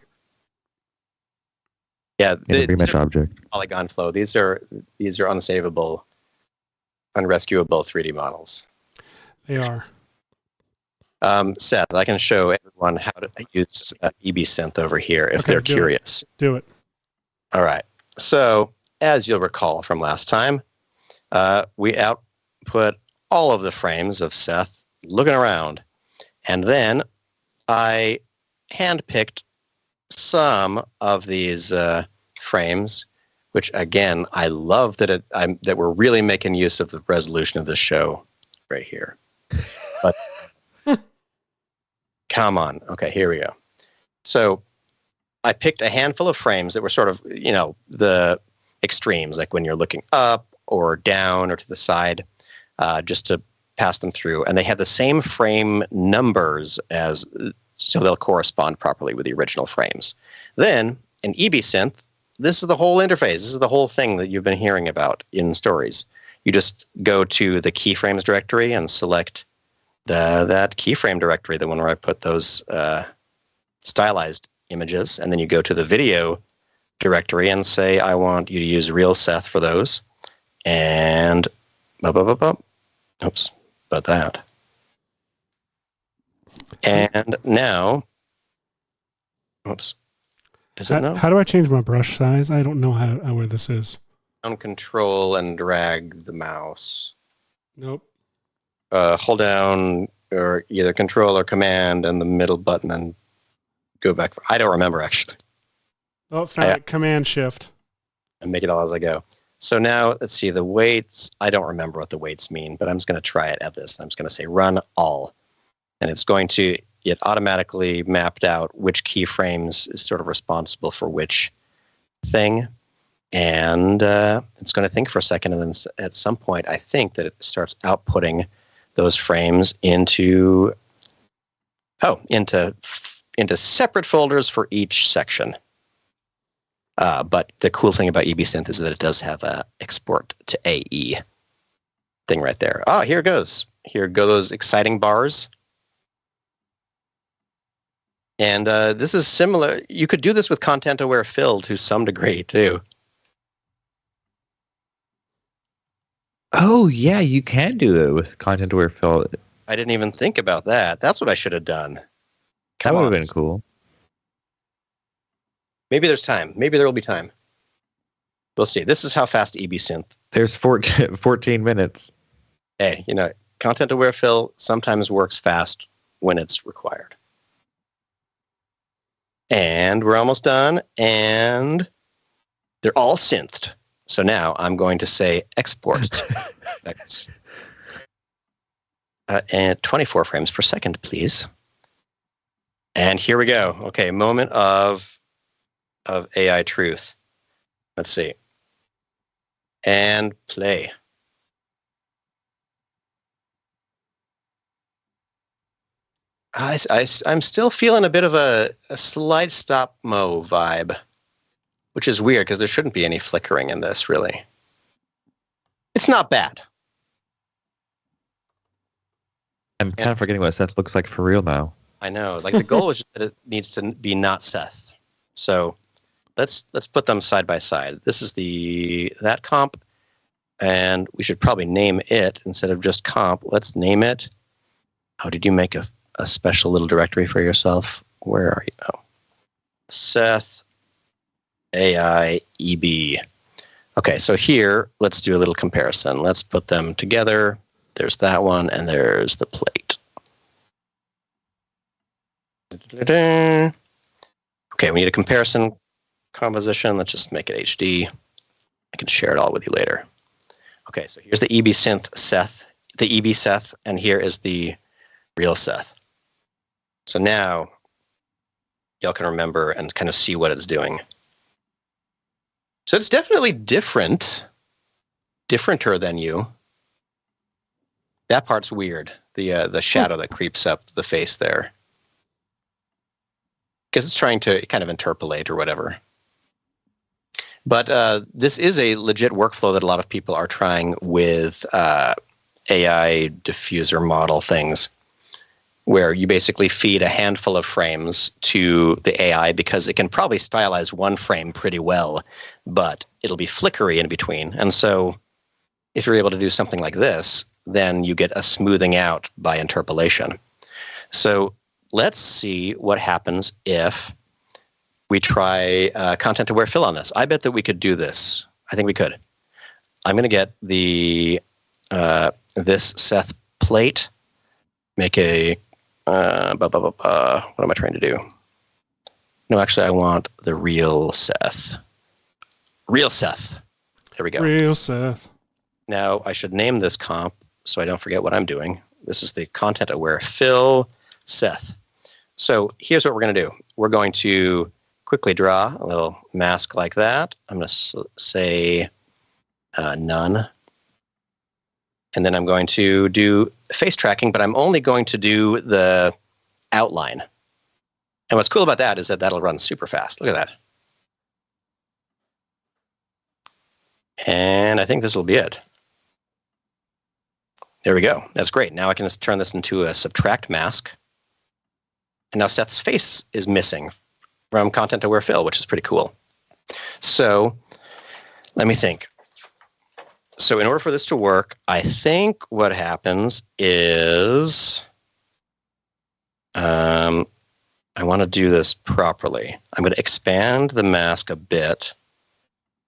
Yeah,
the remesh object.
Polygon flow. These are unsavable, unrescuable 3D models.
They are.
Seth, I can show everyone how to use EBSynth over here if they're curious.
Do it.
All right. So, as you'll recall from last time, we output all of the frames of Seth looking around. And then I handpicked some of these frames, which, again, I love that that we're really making use of the resolution of this show right here. But come on. Okay, here we go. So I picked a handful of frames that were sort of, the extremes, like when you're looking up or down or to the side, just to pass them through. And they have the same frame numbers so they'll correspond properly with the original frames. Then in EBSynth, this is the whole interface. This is the whole thing that you've been hearing about in stories. You just go to the keyframes directory and select that keyframe directory, the one where I put those stylized images, and then you go to the video directory and say, I want you to use real Seth for those. And oops, about that. And now, oops, does it know?
How do I change my brush size? I don't know where this is.
Down control and drag the mouse.
Nope.
Hold down or either Control or Command and the middle button and go back. I don't remember, actually.
Oh, found it. Command Shift.
And make it all as I go. So now, let's see, the weights. I don't remember what the weights mean, but I'm just going to try it at this. I'm just going to say run all. And it's going to get automatically mapped out which keyframes is sort of responsible for which thing. And it's going to think for a second, and then at some point, I think that it starts outputting those frames into separate folders for each section. But the cool thing about EBSynth is that it does have a export to AE thing right there. Oh, here it goes. Here go those exciting bars. And this is similar. You could do this with content-aware fill to some degree, too.
Oh, yeah, you can do it with content-aware fill.
I didn't even think about that. That's what I should have done.
That would have been cool.
Maybe there's time. Maybe there will be time. We'll see. This is how fast EBSynth.
There's 14 minutes.
Hey, content-aware fill sometimes works fast when it's required. And we're almost done. And they're all synthed. So now I'm going to say export. And 24 frames per second, please. And here we go. Okay, moment of AI truth. Let's see. And play. I'm still feeling a bit of a slide stop mo vibe, which is weird because there shouldn't be any flickering in this, really. It's not bad.
I'm kind of forgetting what Seth looks like for real now.
I know. Like the goal is just that it needs to be not Seth. So let's put them side by side. This is that comp, and we should probably name it instead of just comp. Let's name it. Oh, did you make a special little directory for yourself? Where are you? Oh, Seth AI EB. Okay, so here let's do a little comparison. Let's put them together. There's that one, and there's the plate. Okay, we need a comparison composition. Let's just make it HD. I can share it all with you later. Okay, so here's the EBSynth Seth, the EB Seth, and here is the real Seth. So now y'all can remember and kind of see what it's doing. So it's definitely differenter than you. That part's weird. The shadow that creeps up the face there. Because it's trying to kind of interpolate or whatever. But this is a legit workflow that a lot of people are trying with AI diffuser model things, where you basically feed a handful of frames to the AI because it can probably stylize one frame pretty well, but it'll be flickery in between. And so if you're able to do something like this, then you get a smoothing out by interpolation. So let's see what happens if we try content-aware fill on this. I bet that we could do this. I think we could. I'm going to get the this Seth plate, make a what am I trying to do? No, actually, I want the real Seth. Real Seth. There we go.
Real Seth.
Now, I should name this comp so I don't forget what I'm doing. This is the content-aware fill Seth. So here's what we're going to do. We're going to quickly draw a little mask like that. I'm going to say none. And then I'm going to do face tracking, but I'm only going to do the outline. And what's cool about that is that that'll run super fast. Look at that. And I think this will be it. There we go. That's great. Now I can just turn this into a subtract mask. And now Seth's face is missing from content-aware fill, which is pretty cool. So let me think. So in order for this to work, I think what happens is I want to do this properly. I'm going to expand the mask a bit.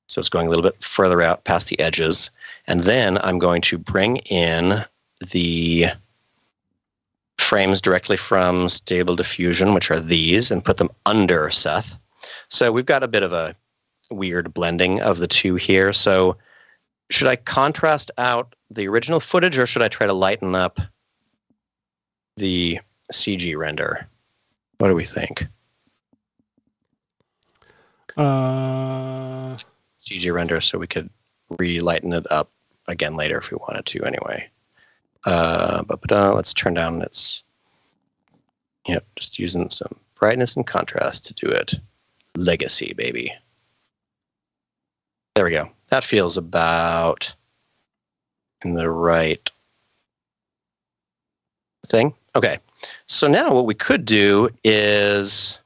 So it's going a little bit further out past the edges. And then I'm going to bring in the frames directly from Stable Diffusion, which are these, and put them under Seth. So we've got a bit of a weird blending of the two here. So should I contrast out the original footage, or should I try to lighten up the CG render? What do we think? CG render, so we could re-lighten it up again later if we wanted to anyway. Let's turn down its, just using some brightness and contrast to do it. Legacy, baby. There we go. That feels about in the right thing. Okay. So now what we could do is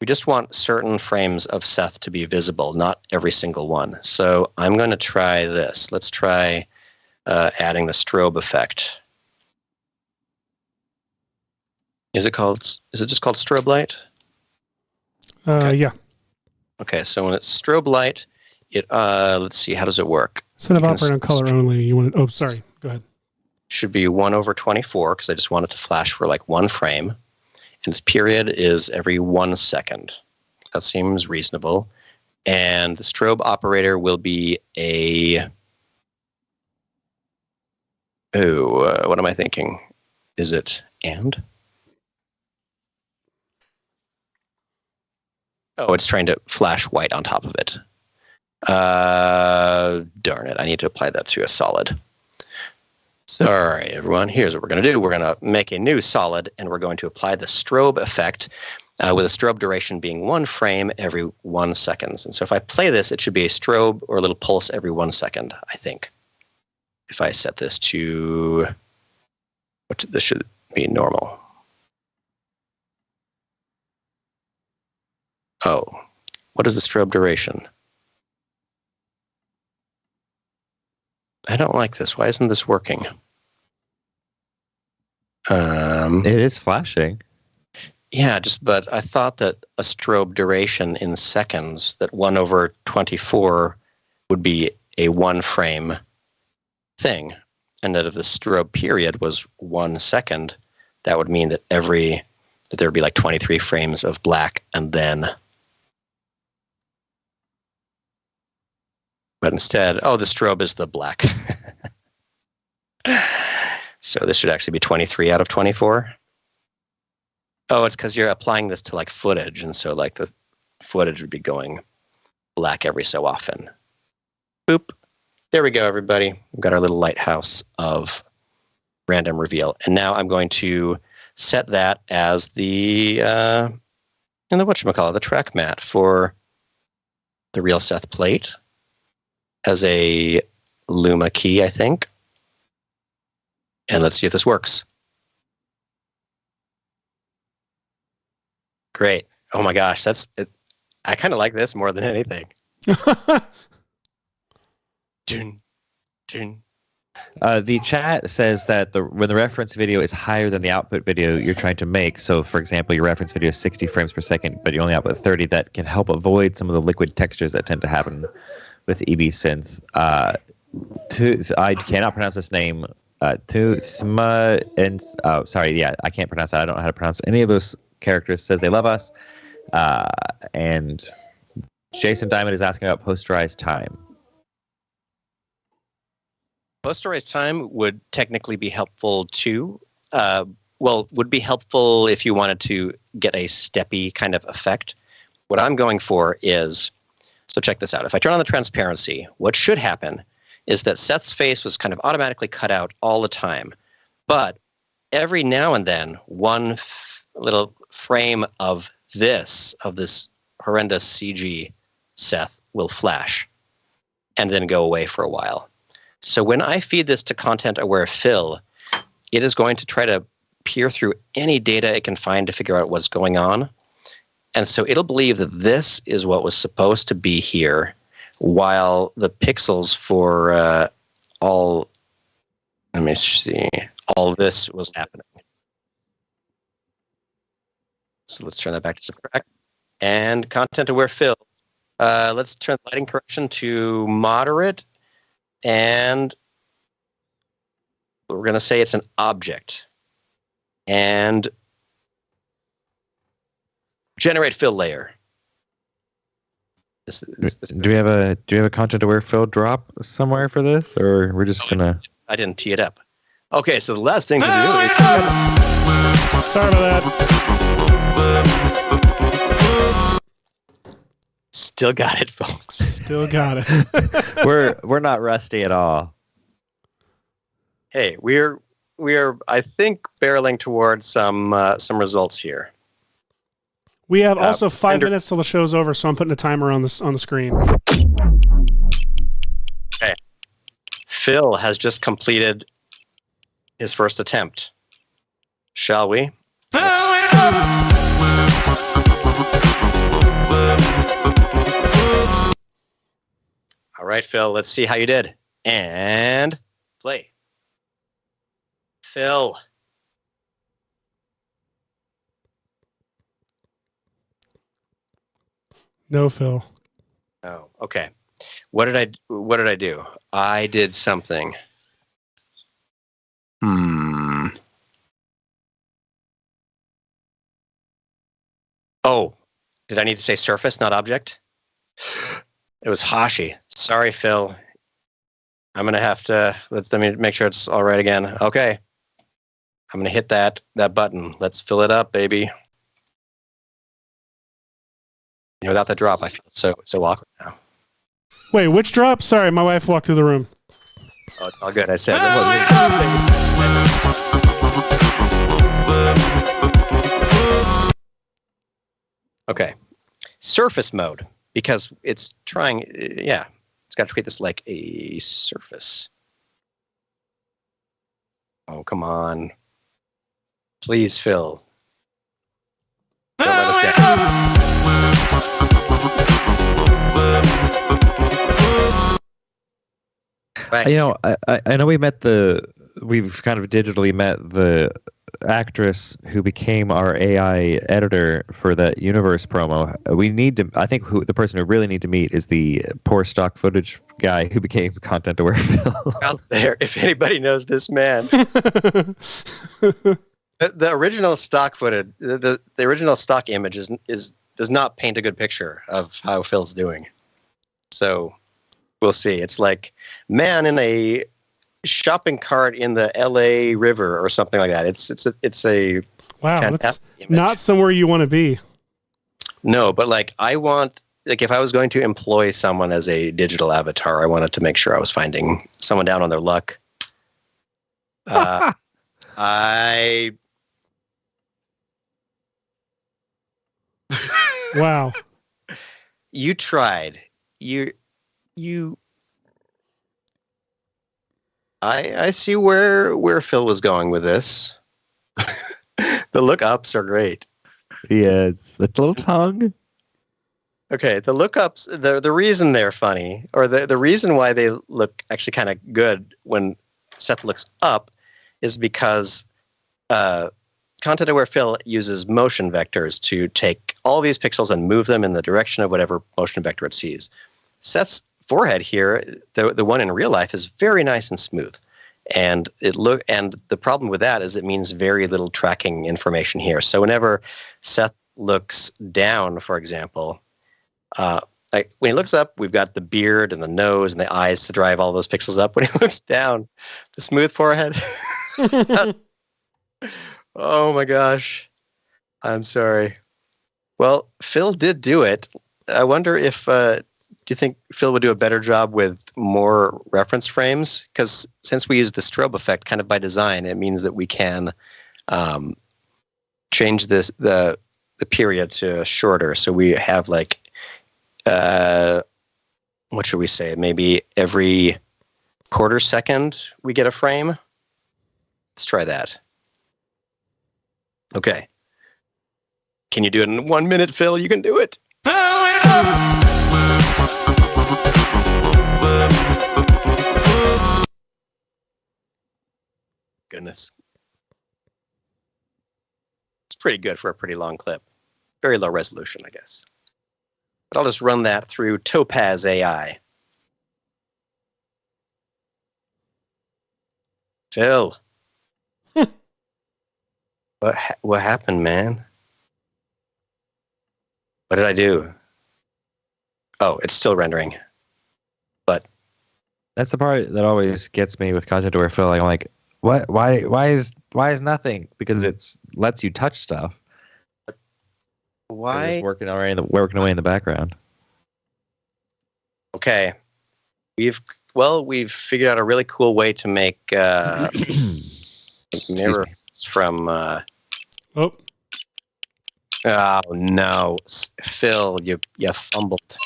we just want certain frames of Seth to be visible, not every single one. So I'm going to try this. Let's try adding the strobe effect. Is it just called strobe light?
Okay. Yeah.
Okay, so when it's strobe light, let's see, how does it work?
Instead of operating on color only, you want to, sorry, go ahead.
Should be 1/24, because I just want it to flash for like one frame. And its period is every 1 second. That seems reasonable. And the strobe operator will be what am I thinking? Is it and? Oh, it's trying to flash white on top of it. Darn it, I need to apply that to a solid. Sorry, everyone. Here's what we're going to do. We're going to make a new solid, and we're going to apply the strobe effect with a strobe duration being 1 frame every 1 second. And so if I play this, it should be a strobe or a little pulse every 1 second, I think. If I set this to, this should be normal. Oh, what is the strobe duration? I don't like this. Why isn't this working?
It is flashing.
Yeah, but I thought that a strobe duration in seconds, that 1/24 would be a 1 frame thing. And that if the strobe period was 1 second, that would mean that there would be like 23 frames of black and then. But instead, the strobe is the black. So this should actually be 23 out of 24. Oh, it's because you're applying this to like footage, and so like the footage would be going black every so often. Boop. There we go, everybody. We've got our little lighthouse of random reveal. And now I'm going to set that as the track mat for the real Seth plate as a Luma key, I think. And let's see if this works. Great. Oh my gosh, that's it. I kind of like this more than anything. Dun, dun.
The chat says that when the reference video is higher than the output video you're trying to make, so for example, your reference video is 60 frames per second, but you only output 30, that can help avoid some of the liquid textures that tend to happen with EBSynth. I cannot pronounce this name. I can't pronounce that. I don't know how to pronounce any of those characters. Says they love us. And Jason Diamond is asking about posterized time.
Posterized time would technically be helpful too. Would be helpful if you wanted to get a steppy kind of effect. What I'm going for is, so check this out. If I turn on the transparency, what should happen is that Seth's face was kind of automatically cut out all the time. But every now and then, one little frame of this horrendous CG Seth will flash and then go away for a while. So when I feed this to content-aware fill, it is going to try to peer through any data it can find to figure out what's going on. And so it'll believe that this is what was supposed to be here, while the pixels for all this was happening. So let's turn that back to subtract. And content-aware fill. Let's turn lighting correction to moderate. And we're going to say it's an object. and generate fill layer.
Do we have a content aware fill drop somewhere for this, or we're just gonna?
I didn't tee it up. Okay, so the last thing to do is.
Sorry about that.
Still got it, folks.
Still got it.
We're not rusty at all.
Hey, we're I think barreling towards some results here.
We have also 5
render-
minutes till the show's over, so I'm putting a timer on the screen.
Okay. Phil has just completed his first attempt. Shall we? All right, Phil, let's see how you did. And play. Phil.
No, Phil.
Oh, okay. What did I do? I did something. Oh, did I need to say surface, not object? It was Hashi. Sorry, Phil. I'm gonna have to let me make sure it's all right again. Okay. I'm gonna hit that button. Let's fill it up, baby. Without the drop, I feel so awkward now.
Wait, which drop? Sorry, my wife walked through the room.
Oh, it's all good. I said. Okay. Surface mode, because it's trying. Yeah, it's got to treat this like a surface. Oh, come on. Please, Phil. Don't let us down. Right.
You know, I know we've kind of digitally met the actress who became our AI editor for that universe promo. I think the person we really need to meet is the poor stock footage guy who became content aware Phil.
Out there, if anybody knows this man. The original stock footage, the original stock image does not paint a good picture of how Phil's doing. So we'll see. It's like man in a shopping cart in the LA River or something like that. It's a
wow. That's
image.
not somewhere you want to be.
No, but like if I was going to employ someone as a digital avatar, I wanted to make sure I was finding someone down on their luck.
Wow.
You tried. I see where Phil was going with this. The lookups are great.
Yes, the little tongue.
Okay, the lookups, the reason they're funny, or the reason why they look actually kind of good when Seth looks up, is because Content Aware Fill uses motion vectors to take all these pixels and move them in the direction of whatever motion vector it sees. Seth's forehead here, the one in real life, is very nice and smooth, and the problem with that is it means very little tracking information here. So whenever Seth looks down, for example, when he looks up, we've got the beard and the nose and the eyes to drive all those pixels up. When he looks down, the smooth forehead. Oh my gosh. I'm sorry. Well, Phil did do it. I wonder if, do you think Phil would do a better job with more reference frames? Because since we use the strobe effect kind of by design, it means that we can change the period to shorter. So we have like, what should we say? Maybe every quarter second we get a frame. Let's try that. Okay. Can you do it in 1 minute, Phil? You can do it. Goodness. It's pretty good for a pretty long clip. Very low resolution, I guess. But I'll just run that through Topaz AI. Phil. What happened, man? What did I do? Oh, it's still rendering. But
That's the part that always gets me with content where I feel like I'm like, what? Why is nothing? Because it's lets you touch stuff.
why?
It's working away in the background.
Okay, we've figured out a really cool way to make mirrors from.
Oh,
Oh no, Phil, you fumbled.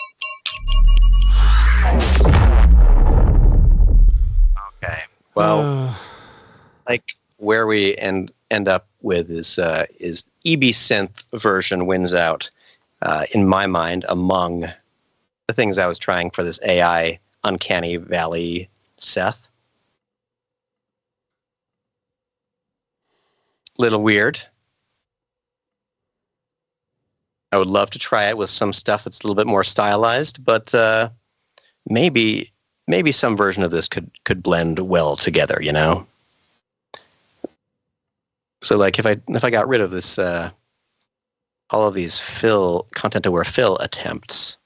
Okay, well, like where we end up with is EBSynth version wins out in my mind among the things I was trying for this AI uncanny valley Seth. Little weird. I would love to try it with some stuff that's a little bit more stylized, but maybe some version of this could blend well together, you know? So like if I got rid of this all of these content aware fill attempts.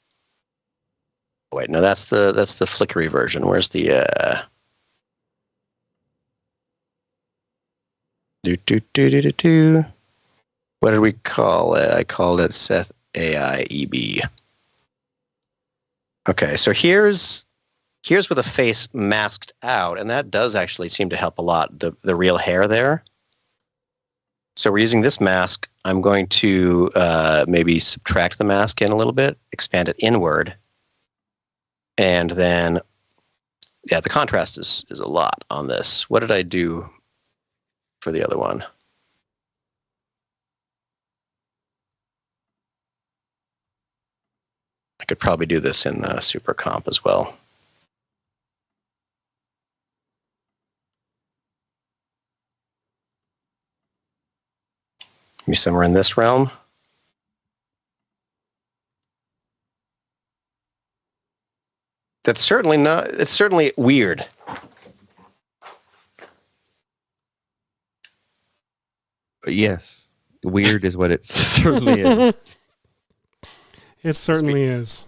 Wait, no, that's the flickery version. Where's the what did we call it? I called it Seth AI EB. Okay, so here's with the face masked out, and that does actually seem to help a lot. The real hair there. So we're using this mask. I'm going to maybe subtract the mask in a little bit, expand it inward. And then, yeah, the contrast is a lot on this. What did I do for the other one? I could probably do this in Super Comp as well. Maybe somewhere in this realm. That's certainly not. It's certainly weird.
Yes, weird is what it certainly is.
it certainly is.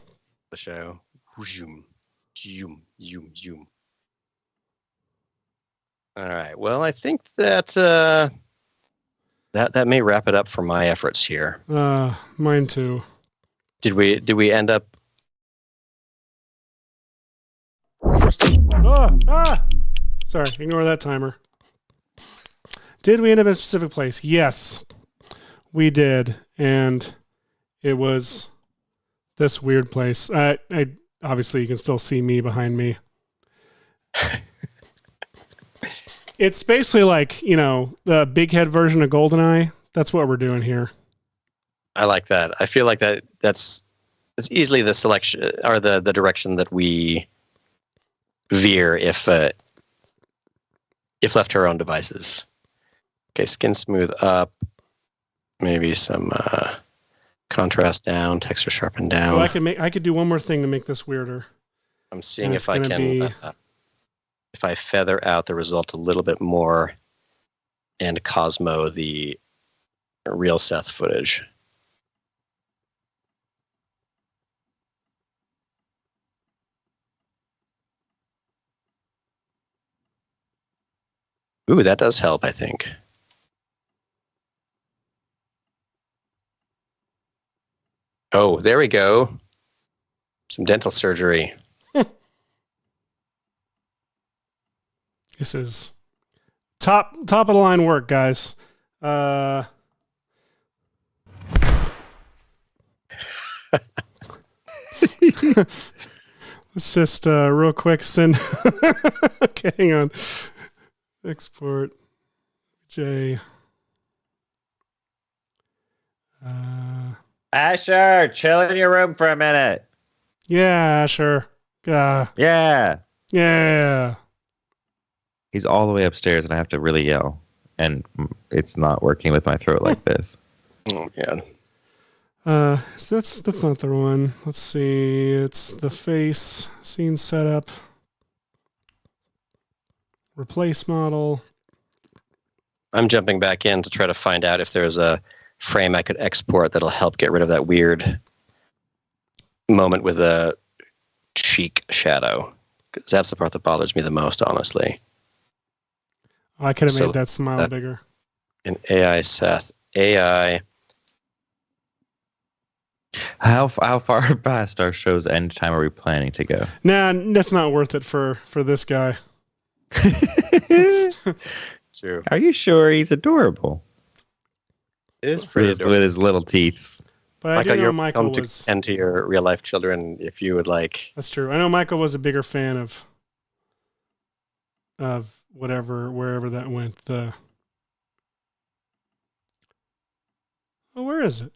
The show. Zoom, zoom, zoom, zoom. All right. Well, I think that that may wrap it up for my efforts here.
Mine too.
Did we end up?
Sorry, ignore that timer. Did we end up in a specific place? Yes, we did, and it was this weird place. I obviously you can still see me behind me. It's basically like, you know, the big head version of GoldenEye. That's what we're doing here.
I like that. I feel like that's easily the selection or the direction that we veer if left to our own devices. Okay, skin smooth up. Maybe some contrast down, texture sharpen down.
Well, I could do one more thing to make this weirder.
I'm seeing if I can if I feather out the result a little bit more and Cosmo the real Seth footage. Ooh, that does help, I think. Oh, there we go. Some dental surgery.
This is top of the line work, guys. Let's just real quick send. Okay, hang on. Export J.
Asher, chill in your room for a minute.
Yeah, sure.
Yeah.
Yeah.
He's all the way upstairs, and I have to really yell, and it's not working with my throat like this.
Oh, yeah.
So that's not the one. Let's see. It's the face scene setup. Replace model.
I'm jumping back in to try to find out if there's a frame I could export that'll help get rid of that weird moment with a cheek shadow. Because that's the part that bothers me the most, honestly.
I could have
So
made that smile bigger.
In AI, Seth. AI.
How far past our show's end time are we planning to go?
Nah, that's not worth it for this guy.
True.
Are you sure? He's adorable.
It is pretty adorable.
With his little teeth.
But I
Michael,
do know
you're
Michael
welcome
was...
to tend to your real life children if you would like.
That's true. I know Michael was a bigger fan of wherever that went. Where is it?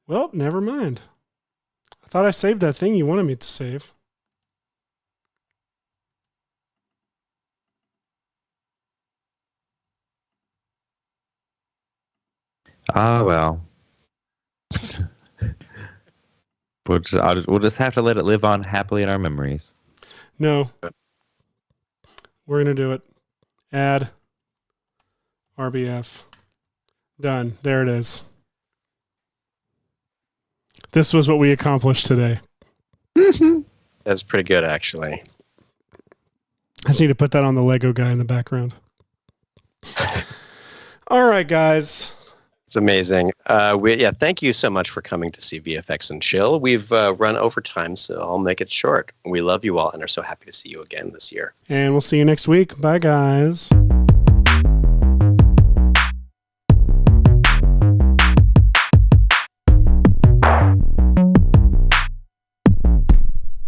Well, never mind. I thought I saved that thing you wanted me to save.
Ah, well. We'll just have to let it live on happily in our memories.
No. We're going to do it. Add RBF. Done. There it is. This was what we accomplished today.
That's pretty good, actually.
I just need to put that on the Lego guy in the background. All right, guys.
It's amazing. Thank you so much for coming to see VFX and Chill. We've run over time, so I'll make it short. We love you all and are so happy to see you again this year.
And we'll see you next week. Bye, guys.